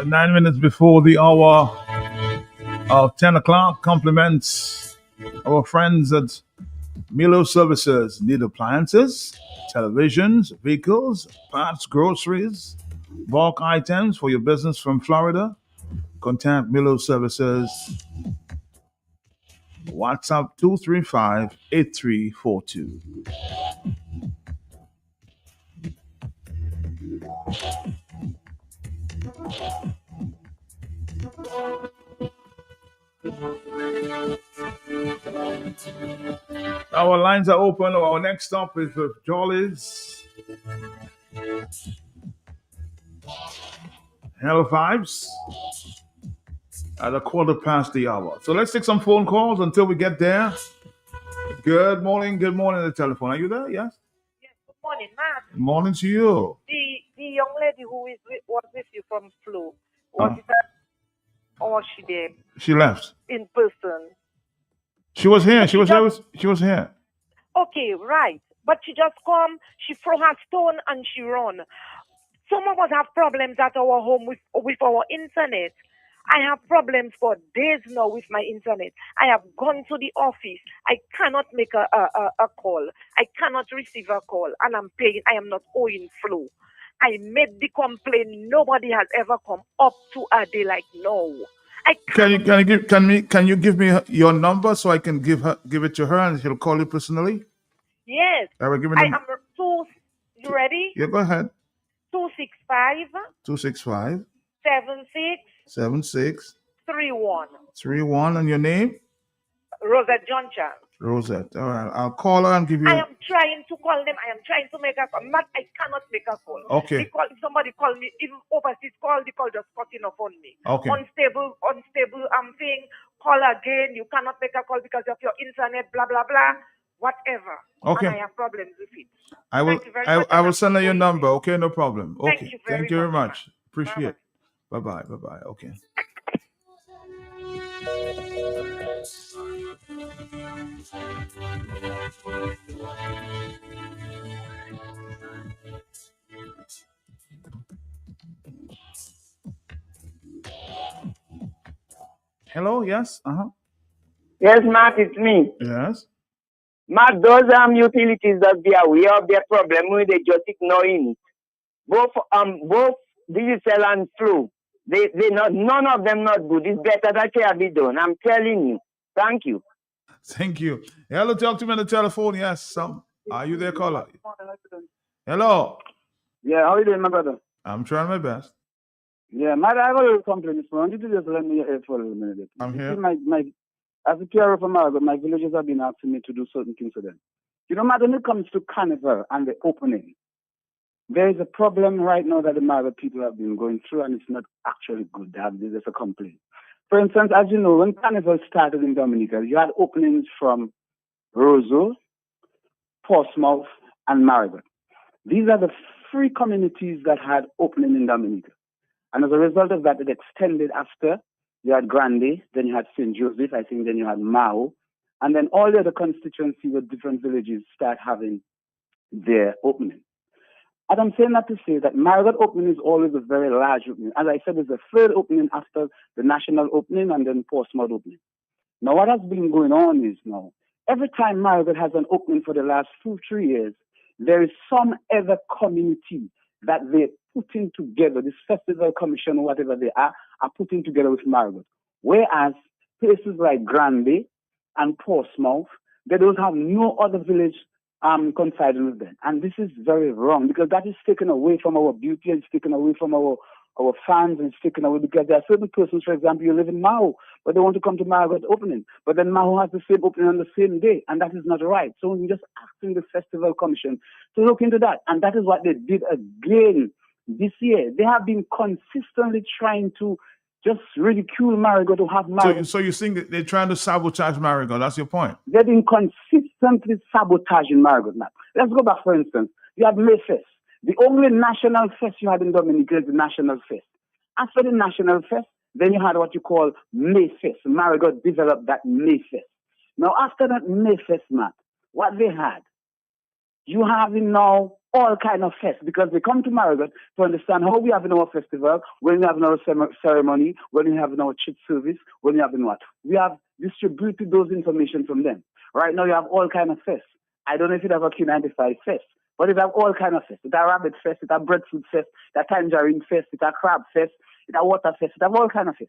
9 minutes before the hour of 10 o'clock, compliments our friends at Milo Services. Need appliances, televisions, vehicles, parts, groceries, bulk items for your business from Florida? Contact Milo Services. WhatsApp 235-8342. our lines are open. Our next stop is with Jolly's Hell Vibes at 1:15. So let's take some phone calls until we get there. Good morning on the telephone. Are you there? Yes? Good morning, Matt. Good morning to you. The young lady who was with you from Flo, was it or she there She left. in person? She was here. She was here. Okay, right. But she just come, she throw her stone and she run. Some of us have problems at our home with our internet. I have problems for days now with my internet. I have gone to the office. I cannot make a call. I cannot receive a call. And I'm paying. I am not owing Flo. I made the complaint. Nobody has ever come up to a day like no. Can you give me your number so I can give it to her and she'll call you personally? Yes. I will give me I am you ready? Yeah, go ahead. 265 265 76 31. 31 and your name? Rosette Johnson. Rosette. All right. I'll call her and give you. I am trying to call them. I am trying to make a call. Matt, I cannot make a call. Okay. If somebody call me, even overseas call, the call just cutting off on me. Okay. Unstable, I'm saying call again. You cannot make a call because of your internet, blah, blah, blah, whatever. Okay. And I have problems with it. I will. Thank you very much. I will send her your number. Okay, no problem. Okay. Thank you very much. Appreciate it. Bye bye. Okay. Hello. Yes. Yes, Matt, it's me. Yes. Matt, those utilities that they are aware of their problem with, they just ignoring it. Both Digicel and Flo, they not, none of them not good. It's better that can be done. I'm telling you. Thank you. Thank you. Hello, talk to me on the telephone. Yes. Are you there, caller? Hello. Yeah, how are you doing, my brother? I'm trying my best. Yeah, Matt, I have a little complaint this morning. Did you just let me hear for a minute? I'm here. See, as a PR for Margaret, my villagers have been asking me to do certain things for them. You know, Matt, when it comes to Carnival and the opening, there is a problem right now that the Margaret people have been going through, and it's not actually good. There's a complaint. For instance, as you know, when Carnival started in Dominica, you had openings from Roseau, Portsmouth, and Margaret. These are the three communities that had opening in Dominica. And as a result of that, it extended after. You had Grande, then you had St. Joseph, I think then you had Mao, and then all the other constituencies of different villages start having their opening. And I'm saying that to say that Margaret opening is always a very large opening. As I said, it's the third opening after the national opening and then Portsmouth opening. Now, what has been going on is now, every time Margaret has an opening for the last 2-3 years, there is some other community that they're putting together, this festival commission or whatever they are putting together with Margaret. Whereas places like Grande and Portsmouth, they don't have no other village coinciding with them. And this is very wrong because that is taken away from our beauty and it's taken away from our fans and it's taken away because there are certain persons, for example, you live in Mao, but they want to come to Margaret opening. But then Mao has the same opening on the same day, and that is not right. So we're just asking the Festival Commission to look into that. And that is what they did again this year. They have been consistently trying to just ridicule Marigot to have Marigot. So you think that they're trying to sabotage Marigot? That's your point? They've been consistently sabotaging Marigot now. Let's go back, for instance. You had Mayfest. The only national fest you had in Dominica is the National Fest. After the National Fest, then you had what you call Mayfest. Marigot developed that Mayfest. Now, after that Mayfest, Matt, what they had, you have now all kind of fests because they come to Marigot to understand how we have in our festival, when we have in our ceremony, when we have in our church service, when we have in what. We have distributed those information from them. Right now you have all kind of fests. I don't know if you have a Q95 fest, but you have all kind of fests. It's a rabbit fest, it's a breadfruit fest, it's a tangerine fest, it's a crab fest, it's a water fest, it's all kind of fests.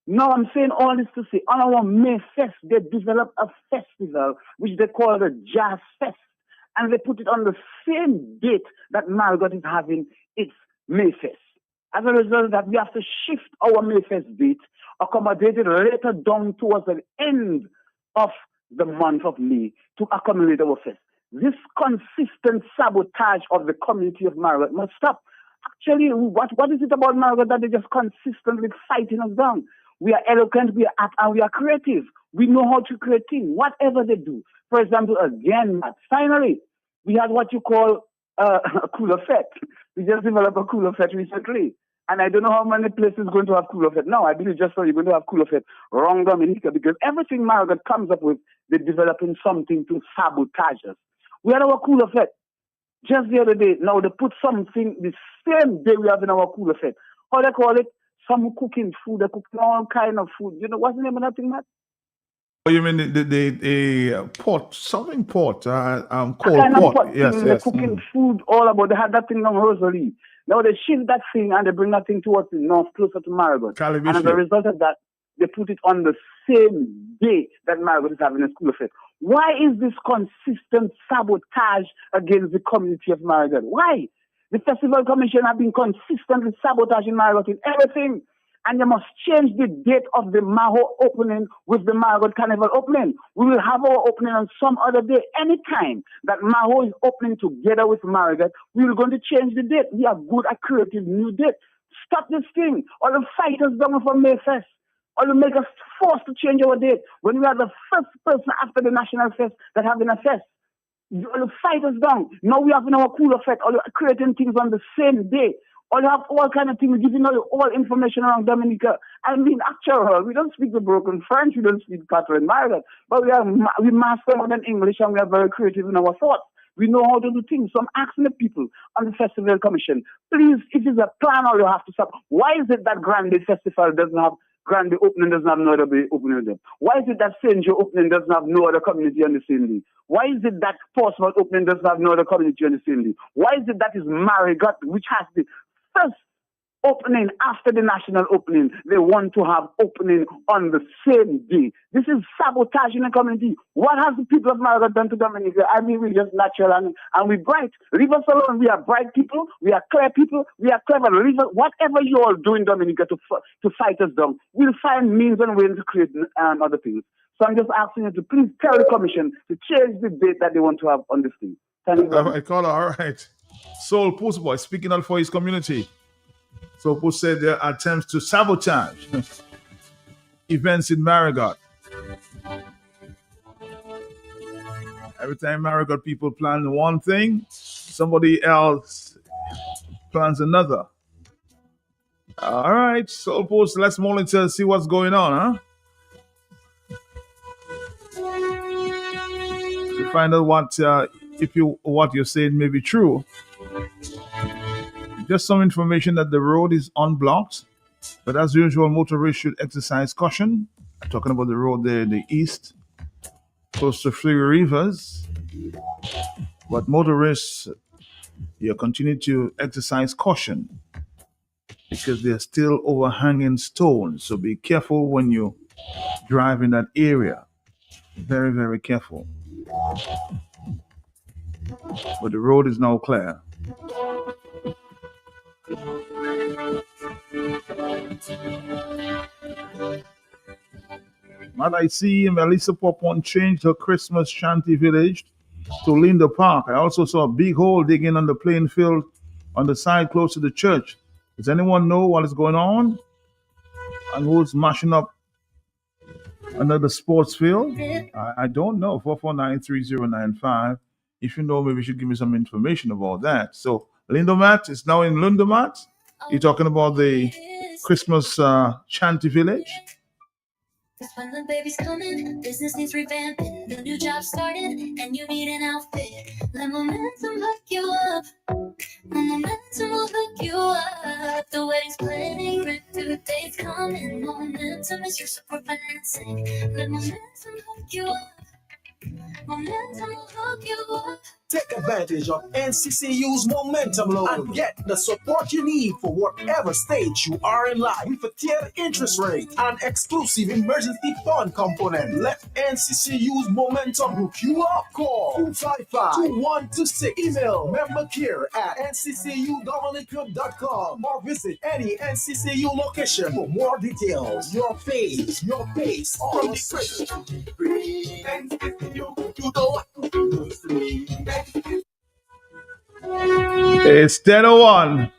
Now I'm saying all this to say, on our May Fest, they developed a festival which they call the Jazz Fest. And they put it on the same date that Marigot is having its Mayfest. As a result of that, we have to shift our Mayfest date, accommodate it later down towards the end of the month of May to accommodate our fest. This consistent sabotage of the community of Margaret must stop. Actually, what is it about Margaret that they just consistently fighting us down? We are eloquent, we are apt, and we are creative. We know how to create things, whatever they do. For example, again, finally, we had what you call a cooler fete. We just developed a cooler fete recently. And I don't know how many places going to have cooler fete. Now, I believe just so you're going to have cooler fete wrong Dominica, because everything Margaret comes up with, they're developing something to sabotage us. We had our cooler fete just the other day. Now, they put something the same day we have in our cooler fete. How they call it? Some cooking food. They cook all kind of food. You know, what's the name of that thing, Matt? Oh, you mean the pot, something pot, called Kind of pot. pot Yes, thing, yes. they're cooking food all about. They had that thing on Rosalie. Now they shift that thing and they bring that thing towards the north, closer to Margaret. And as a result of that, they put it on the same day that Margaret is having a school fete. Why is this consistent sabotage against the community of Margaret? Why? The Festival Commission have been consistently sabotaging Margaret in everything. And you must change the date of the Maho opening with the Margaret Carnival opening. We will have our opening on some other day. Anytime that Maho is opening together with Margaret, we are going to change the date. We are good at creating new date. Stop this thing. All the fighters down for May Fest. All the make us forced to change our date. When we are the first person after the National Fest that having a fest. All the fighters down. Now we have in our cooler fest. All creating things on the same day. All have all kind of things, giving all information around Dominica. I mean, actually, we don't speak the broken French, we don't speak Cattle and Margaret, but we master modern English and we are very creative in our thoughts. We know how to do things. So I'm asking the people on the Festival Commission, please, if it's a plan, all you have to stop. Why is it that Grande Festival doesn't have Grande opening, doesn't have no other opening with them? Why is it that St. Joe opening doesn't have no other community on the same day? Why is it that Portsmouth opening doesn't have no other community on the same day? Why is it that is Marigot, which has the first opening after the national opening, they want to have opening on the same day? This is sabotaging the community. What has the people of Margaret done to Dominica? I mean, we're just natural and we're bright. Leave us alone. We are bright people. We are clear people. We are clever. Leave us, whatever you all do in Dominica to fight us down, we'll find means and ways to create other things. So I'm just asking you to please tell the commission to change the date that they want to have on this thing. Thank you. I call her, all right. Soul Post Boy speaking out for his community. Soul Post said there are attempts to sabotage events in Marigot. Every time Marigot people plan one thing, somebody else plans another. All right, Soul Post, let's monitor, see what's going on, huh? To find out what what you're saying may be true. Just some information that the road is unblocked, but as usual, motorists should exercise caution. I'm talking about the road there in the east, close to Three Rivers. But motorists, you continue to exercise caution because there are still overhanging stones. So be careful when you drive in that area. Very, very careful. But the road is now clear. But I see Melissa Popon changed her Christmas shanty village to Linda Park. I also saw a big hole digging on the playing field on the side close to the church. Does anyone know what is going on? And who's mashing up another sports field? I don't know. 4493095. If you know, maybe you should give me some information about that. So Lindomat is now in Lundomat. You're talking about the Christmas shanty village? Cause when the baby's coming, business needs revamping. The new job started, and you need an outfit. Let momentum hook you up. Momentum will hook you up. The wedding's planning, breakthrough dates coming. Momentum is your support financing. Let momentum hook you up. momentum will hook you up. Take advantage of NCCU's Momentum Loan and get the support you need for whatever stage you are in life with a tiered interest rate and exclusive emergency fund component. Let NCCU's Momentum hook you up. Call 255-2126. Email membercare@nccudominican.com or visit any NCCU location for more details. Your phase, your pace, on the switch. It's 10:01.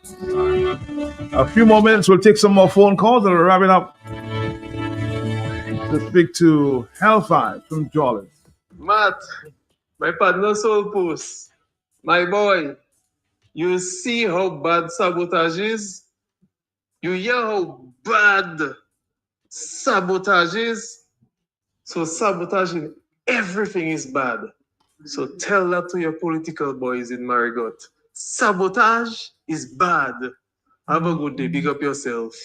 A few more minutes, we'll take some more phone calls and we're wrapping up to speak to Hellfire from Jollis. Matt, my partner Soul Post, my boy, you see how bad sabotage is? You hear how bad sabotage is? So sabotaging everything is bad. So tell that to your political boys in Marigot. Sabotage is bad. Have a good day. Big up yourself.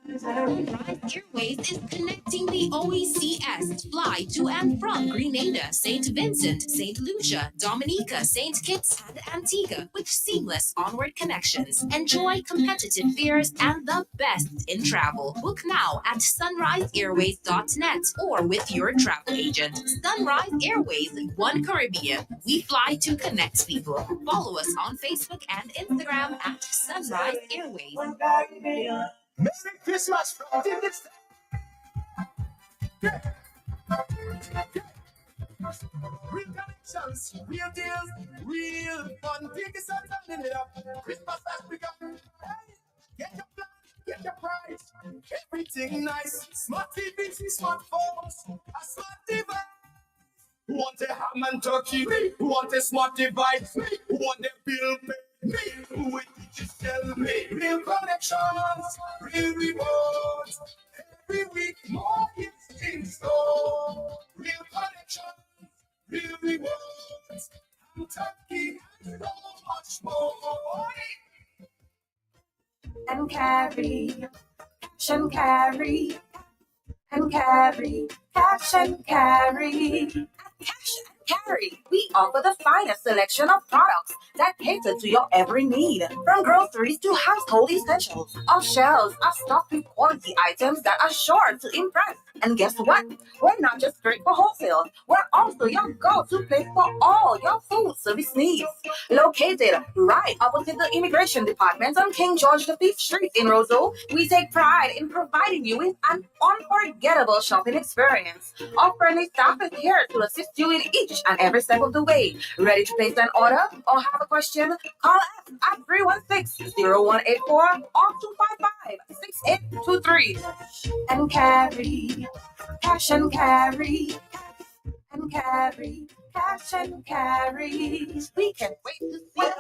Airways is connecting the OECS. Fly to and from Grenada, St. Vincent, St. Lucia, Dominica, St. Kitts, and Antigua with seamless onward connections. Enjoy competitive fares and the best in travel. Book now at sunriseairways.net or with your travel agent. Sunrise Airways, One Caribbean. We fly to connect people. Follow us on Facebook and Instagram at Sunrise Airways. Merry Christmas from Tickets. Real connections, real deals, real fun. Tickets are turning it up. Christmas has begun. Hey, get your plan, get your price. Everything nice. Smart TVs, smartphones, a smart device. Who want a ham and turkey? Who want a smart device? Who want a bill pay? Who it just tell me? Real connections, real rewards. Every week more gifts in store. Real connections, real rewards. And turkey and so much more. And carry, cash and carry, and carry, cash and carry. Cash and Carry, we offer the finest selection of products that cater to your every need. From groceries to household essentials, our shelves are stocked with quality items that are sure to impress. And guess what? We're not just great for wholesale. We're also your go-to place for all your food service needs. Located right opposite the Immigration Department on King George V Street in Roseau, we take pride in providing you with an unforgettable shopping experience. Our friendly staff is here to assist you in each and every step of the way. Ready to place an order or have a question? Call us at 316-0184 or 255-6823. And carry, cash and carry, and carry, cash and carry. We can't wait to see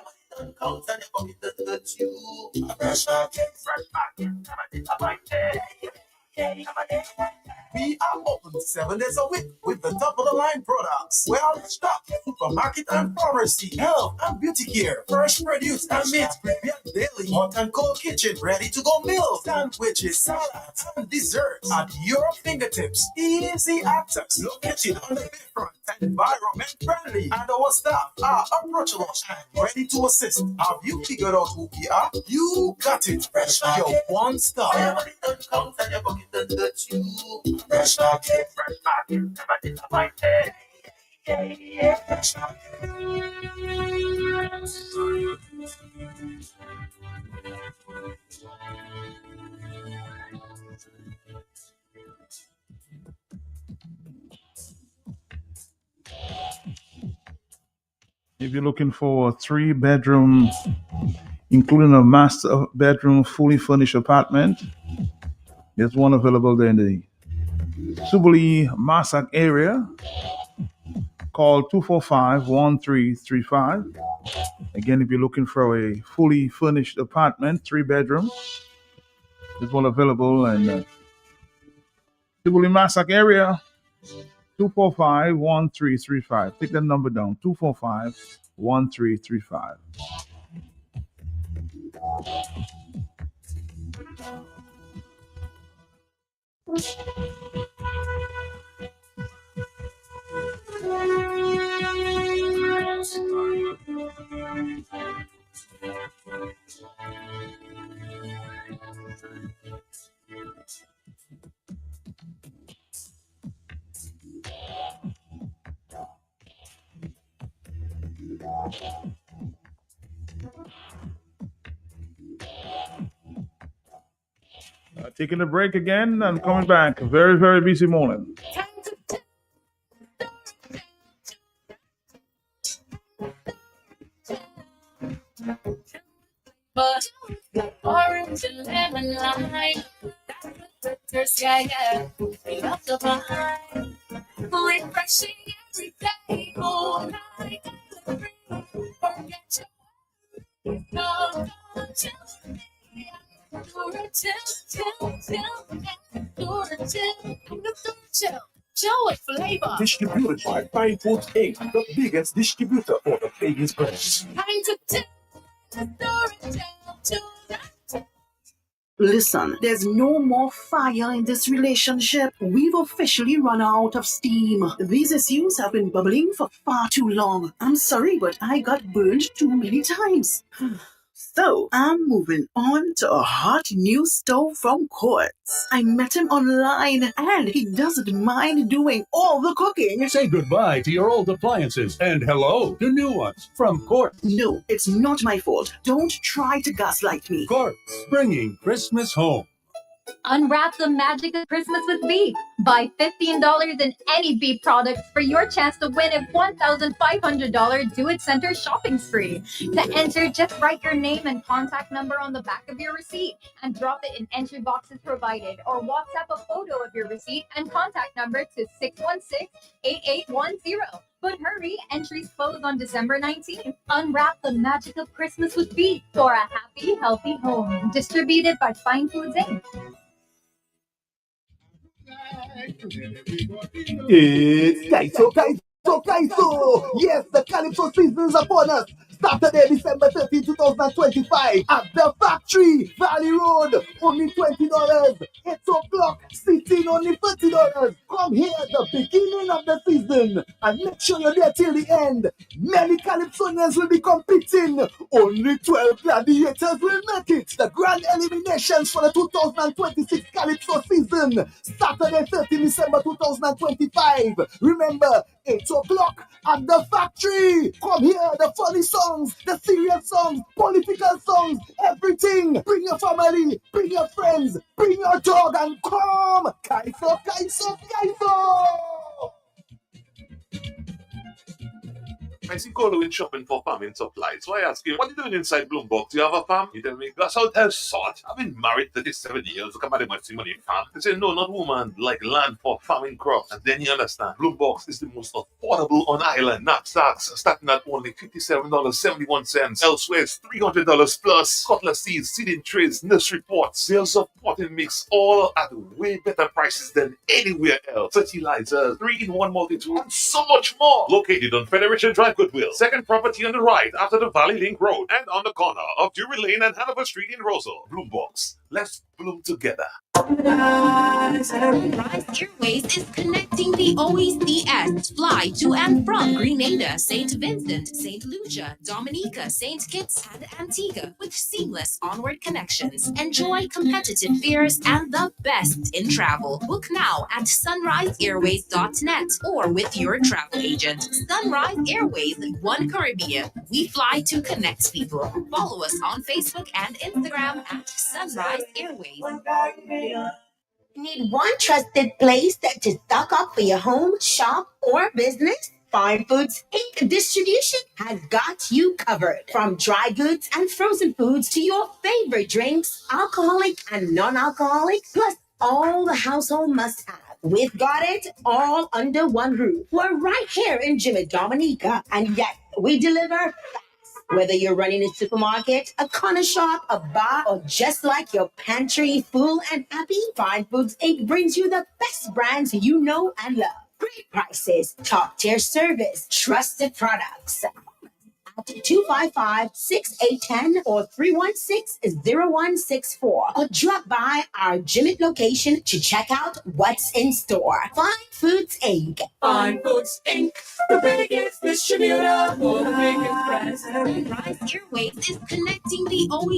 We are open 7 days a week with the top of the line products. Well stocked supermarket and pharmacy, health and beauty care, fresh produce and meat prepared daily, hot and cold kitchen, ready to go meals, sandwiches, salads, and desserts at your fingertips. Easy access, located on the bayfront, environment friendly, and our staff are approachable and ready to assist. Have you figured out who we are? You got it. Fresh your one stop. Fresh market, never disappointed. Fresh If you're looking for a 3-bedroom, including a master bedroom, fully furnished apartment, there's one available there in the Subilee Massac area. Call 245-1335. Again, if you're looking for a fully furnished apartment, 3-bedroom, there's one available in Subilee Massac area. 245-1335. Take that number down. 245-1335. Taking a break again and coming back. Very, very busy morning. But orange and lemon lime, that's yeah. We love the vibe. Refreshing every day, all night. Forget your no, till me. Joy flavor. Distributed by Fine Foods Inc., the biggest distributor for the biggest brands. Listen, there's no more fire in this relationship. We've officially run out of steam. These issues have been bubbling for far too long. I'm sorry, but I got burned too many times. So, I'm moving on to a hot new stove from Quartz. I met him online, and he doesn't mind doing all the cooking. Say goodbye to your old appliances, and hello to new ones from Quartz. No, it's not my fault. Don't try to gaslight me. Quartz, bringing Christmas home. Unwrap the magic of Christmas with Beep. Buy $15 in any Beep product for your chance to win a $1,500 do-it-center shopping spree. To enter, just write your name and contact number on the back of your receipt and drop it in entry boxes provided, or WhatsApp a photo of your receipt and contact number to 616-8810. But hurry, entries close on December 19th. Unwrap the magic of Christmas with Beep for a happy, healthy home. Distributed by Fine Foods Inc. It's Kaiso! Yes, the Calypso season is upon us. Saturday, December 13, 2025 at the Factory, Valley Road. Only $20. 8 o'clock, seating only $30. Come here at the beginning of the season and make sure you're there till the end. Many Calypsonians will be competing. Only 12 gladiators will make it. The grand eliminations for the 2026 Calypso season. Saturday, 13 December 2025. Remember, 8 o'clock at the Factory. Come here, the funny songs, the serious songs, political songs, everything. Bring your family, bring your friends, bring your dog and come. Kaiso, Kaiso, Kaiso. I see Colo in shopping for farming supplies. So I ask him, what are you doing inside Bloombox? Do you have a farm? He tell me, that's out there sort. I've been married 37 years. Look at my money farm. He say, no, not woman, like land for farming crops. And then you understand, Bloombox is the most affordable on island. Knapsacks starting at only $57.71. Elsewhere, it's $300 plus. Cutlass seeds, seeding trays, nursery pots, sales of potting mix, all at way better prices than anywhere else. Fertilizers, 3-in-1 multi-tool, and so much more. Located on Federation Drive, Goodwill. Second property on the right after the Valley Link Road and on the corner of Drury Lane and Hanover Street in Rosal. Bloombox. Let's bloom together. Sunrise Airways is connecting the OECS fly to and from Grenada, St. Vincent, St. Lucia, Dominica, St. Kitts, and Antigua with seamless onward connections. Enjoy competitive fares and the best in travel. Book now at sunriseairways.net or with your travel agent. Sunrise Airways, One Caribbean. We fly to connect people. Follow us on Facebook and Instagram at Sunrise Airways. Need one trusted place to stock up for your home, shop, or business? Fine Foods Inc. Distribution has got you covered. From dry goods and frozen foods to your favorite drinks, alcoholic and non-alcoholic, plus all the household must-have. We've got it all under one roof. We're right here in Jimmy Dominica, and yet we deliver fast. Whether you're running a supermarket, a corner shop, a bar, or just like your pantry full and happy, Fine Foods Inc. brings you the best brands you know and love. Great prices, top-tier service, trusted products. At 255-6810 or 316-0164, or drop by our Jimmy location to check out what's in store. Fine Foods Inc. Fine Foods Inc. The biggest distributor for the biggest brands. Sunrise Airways is connecting the OE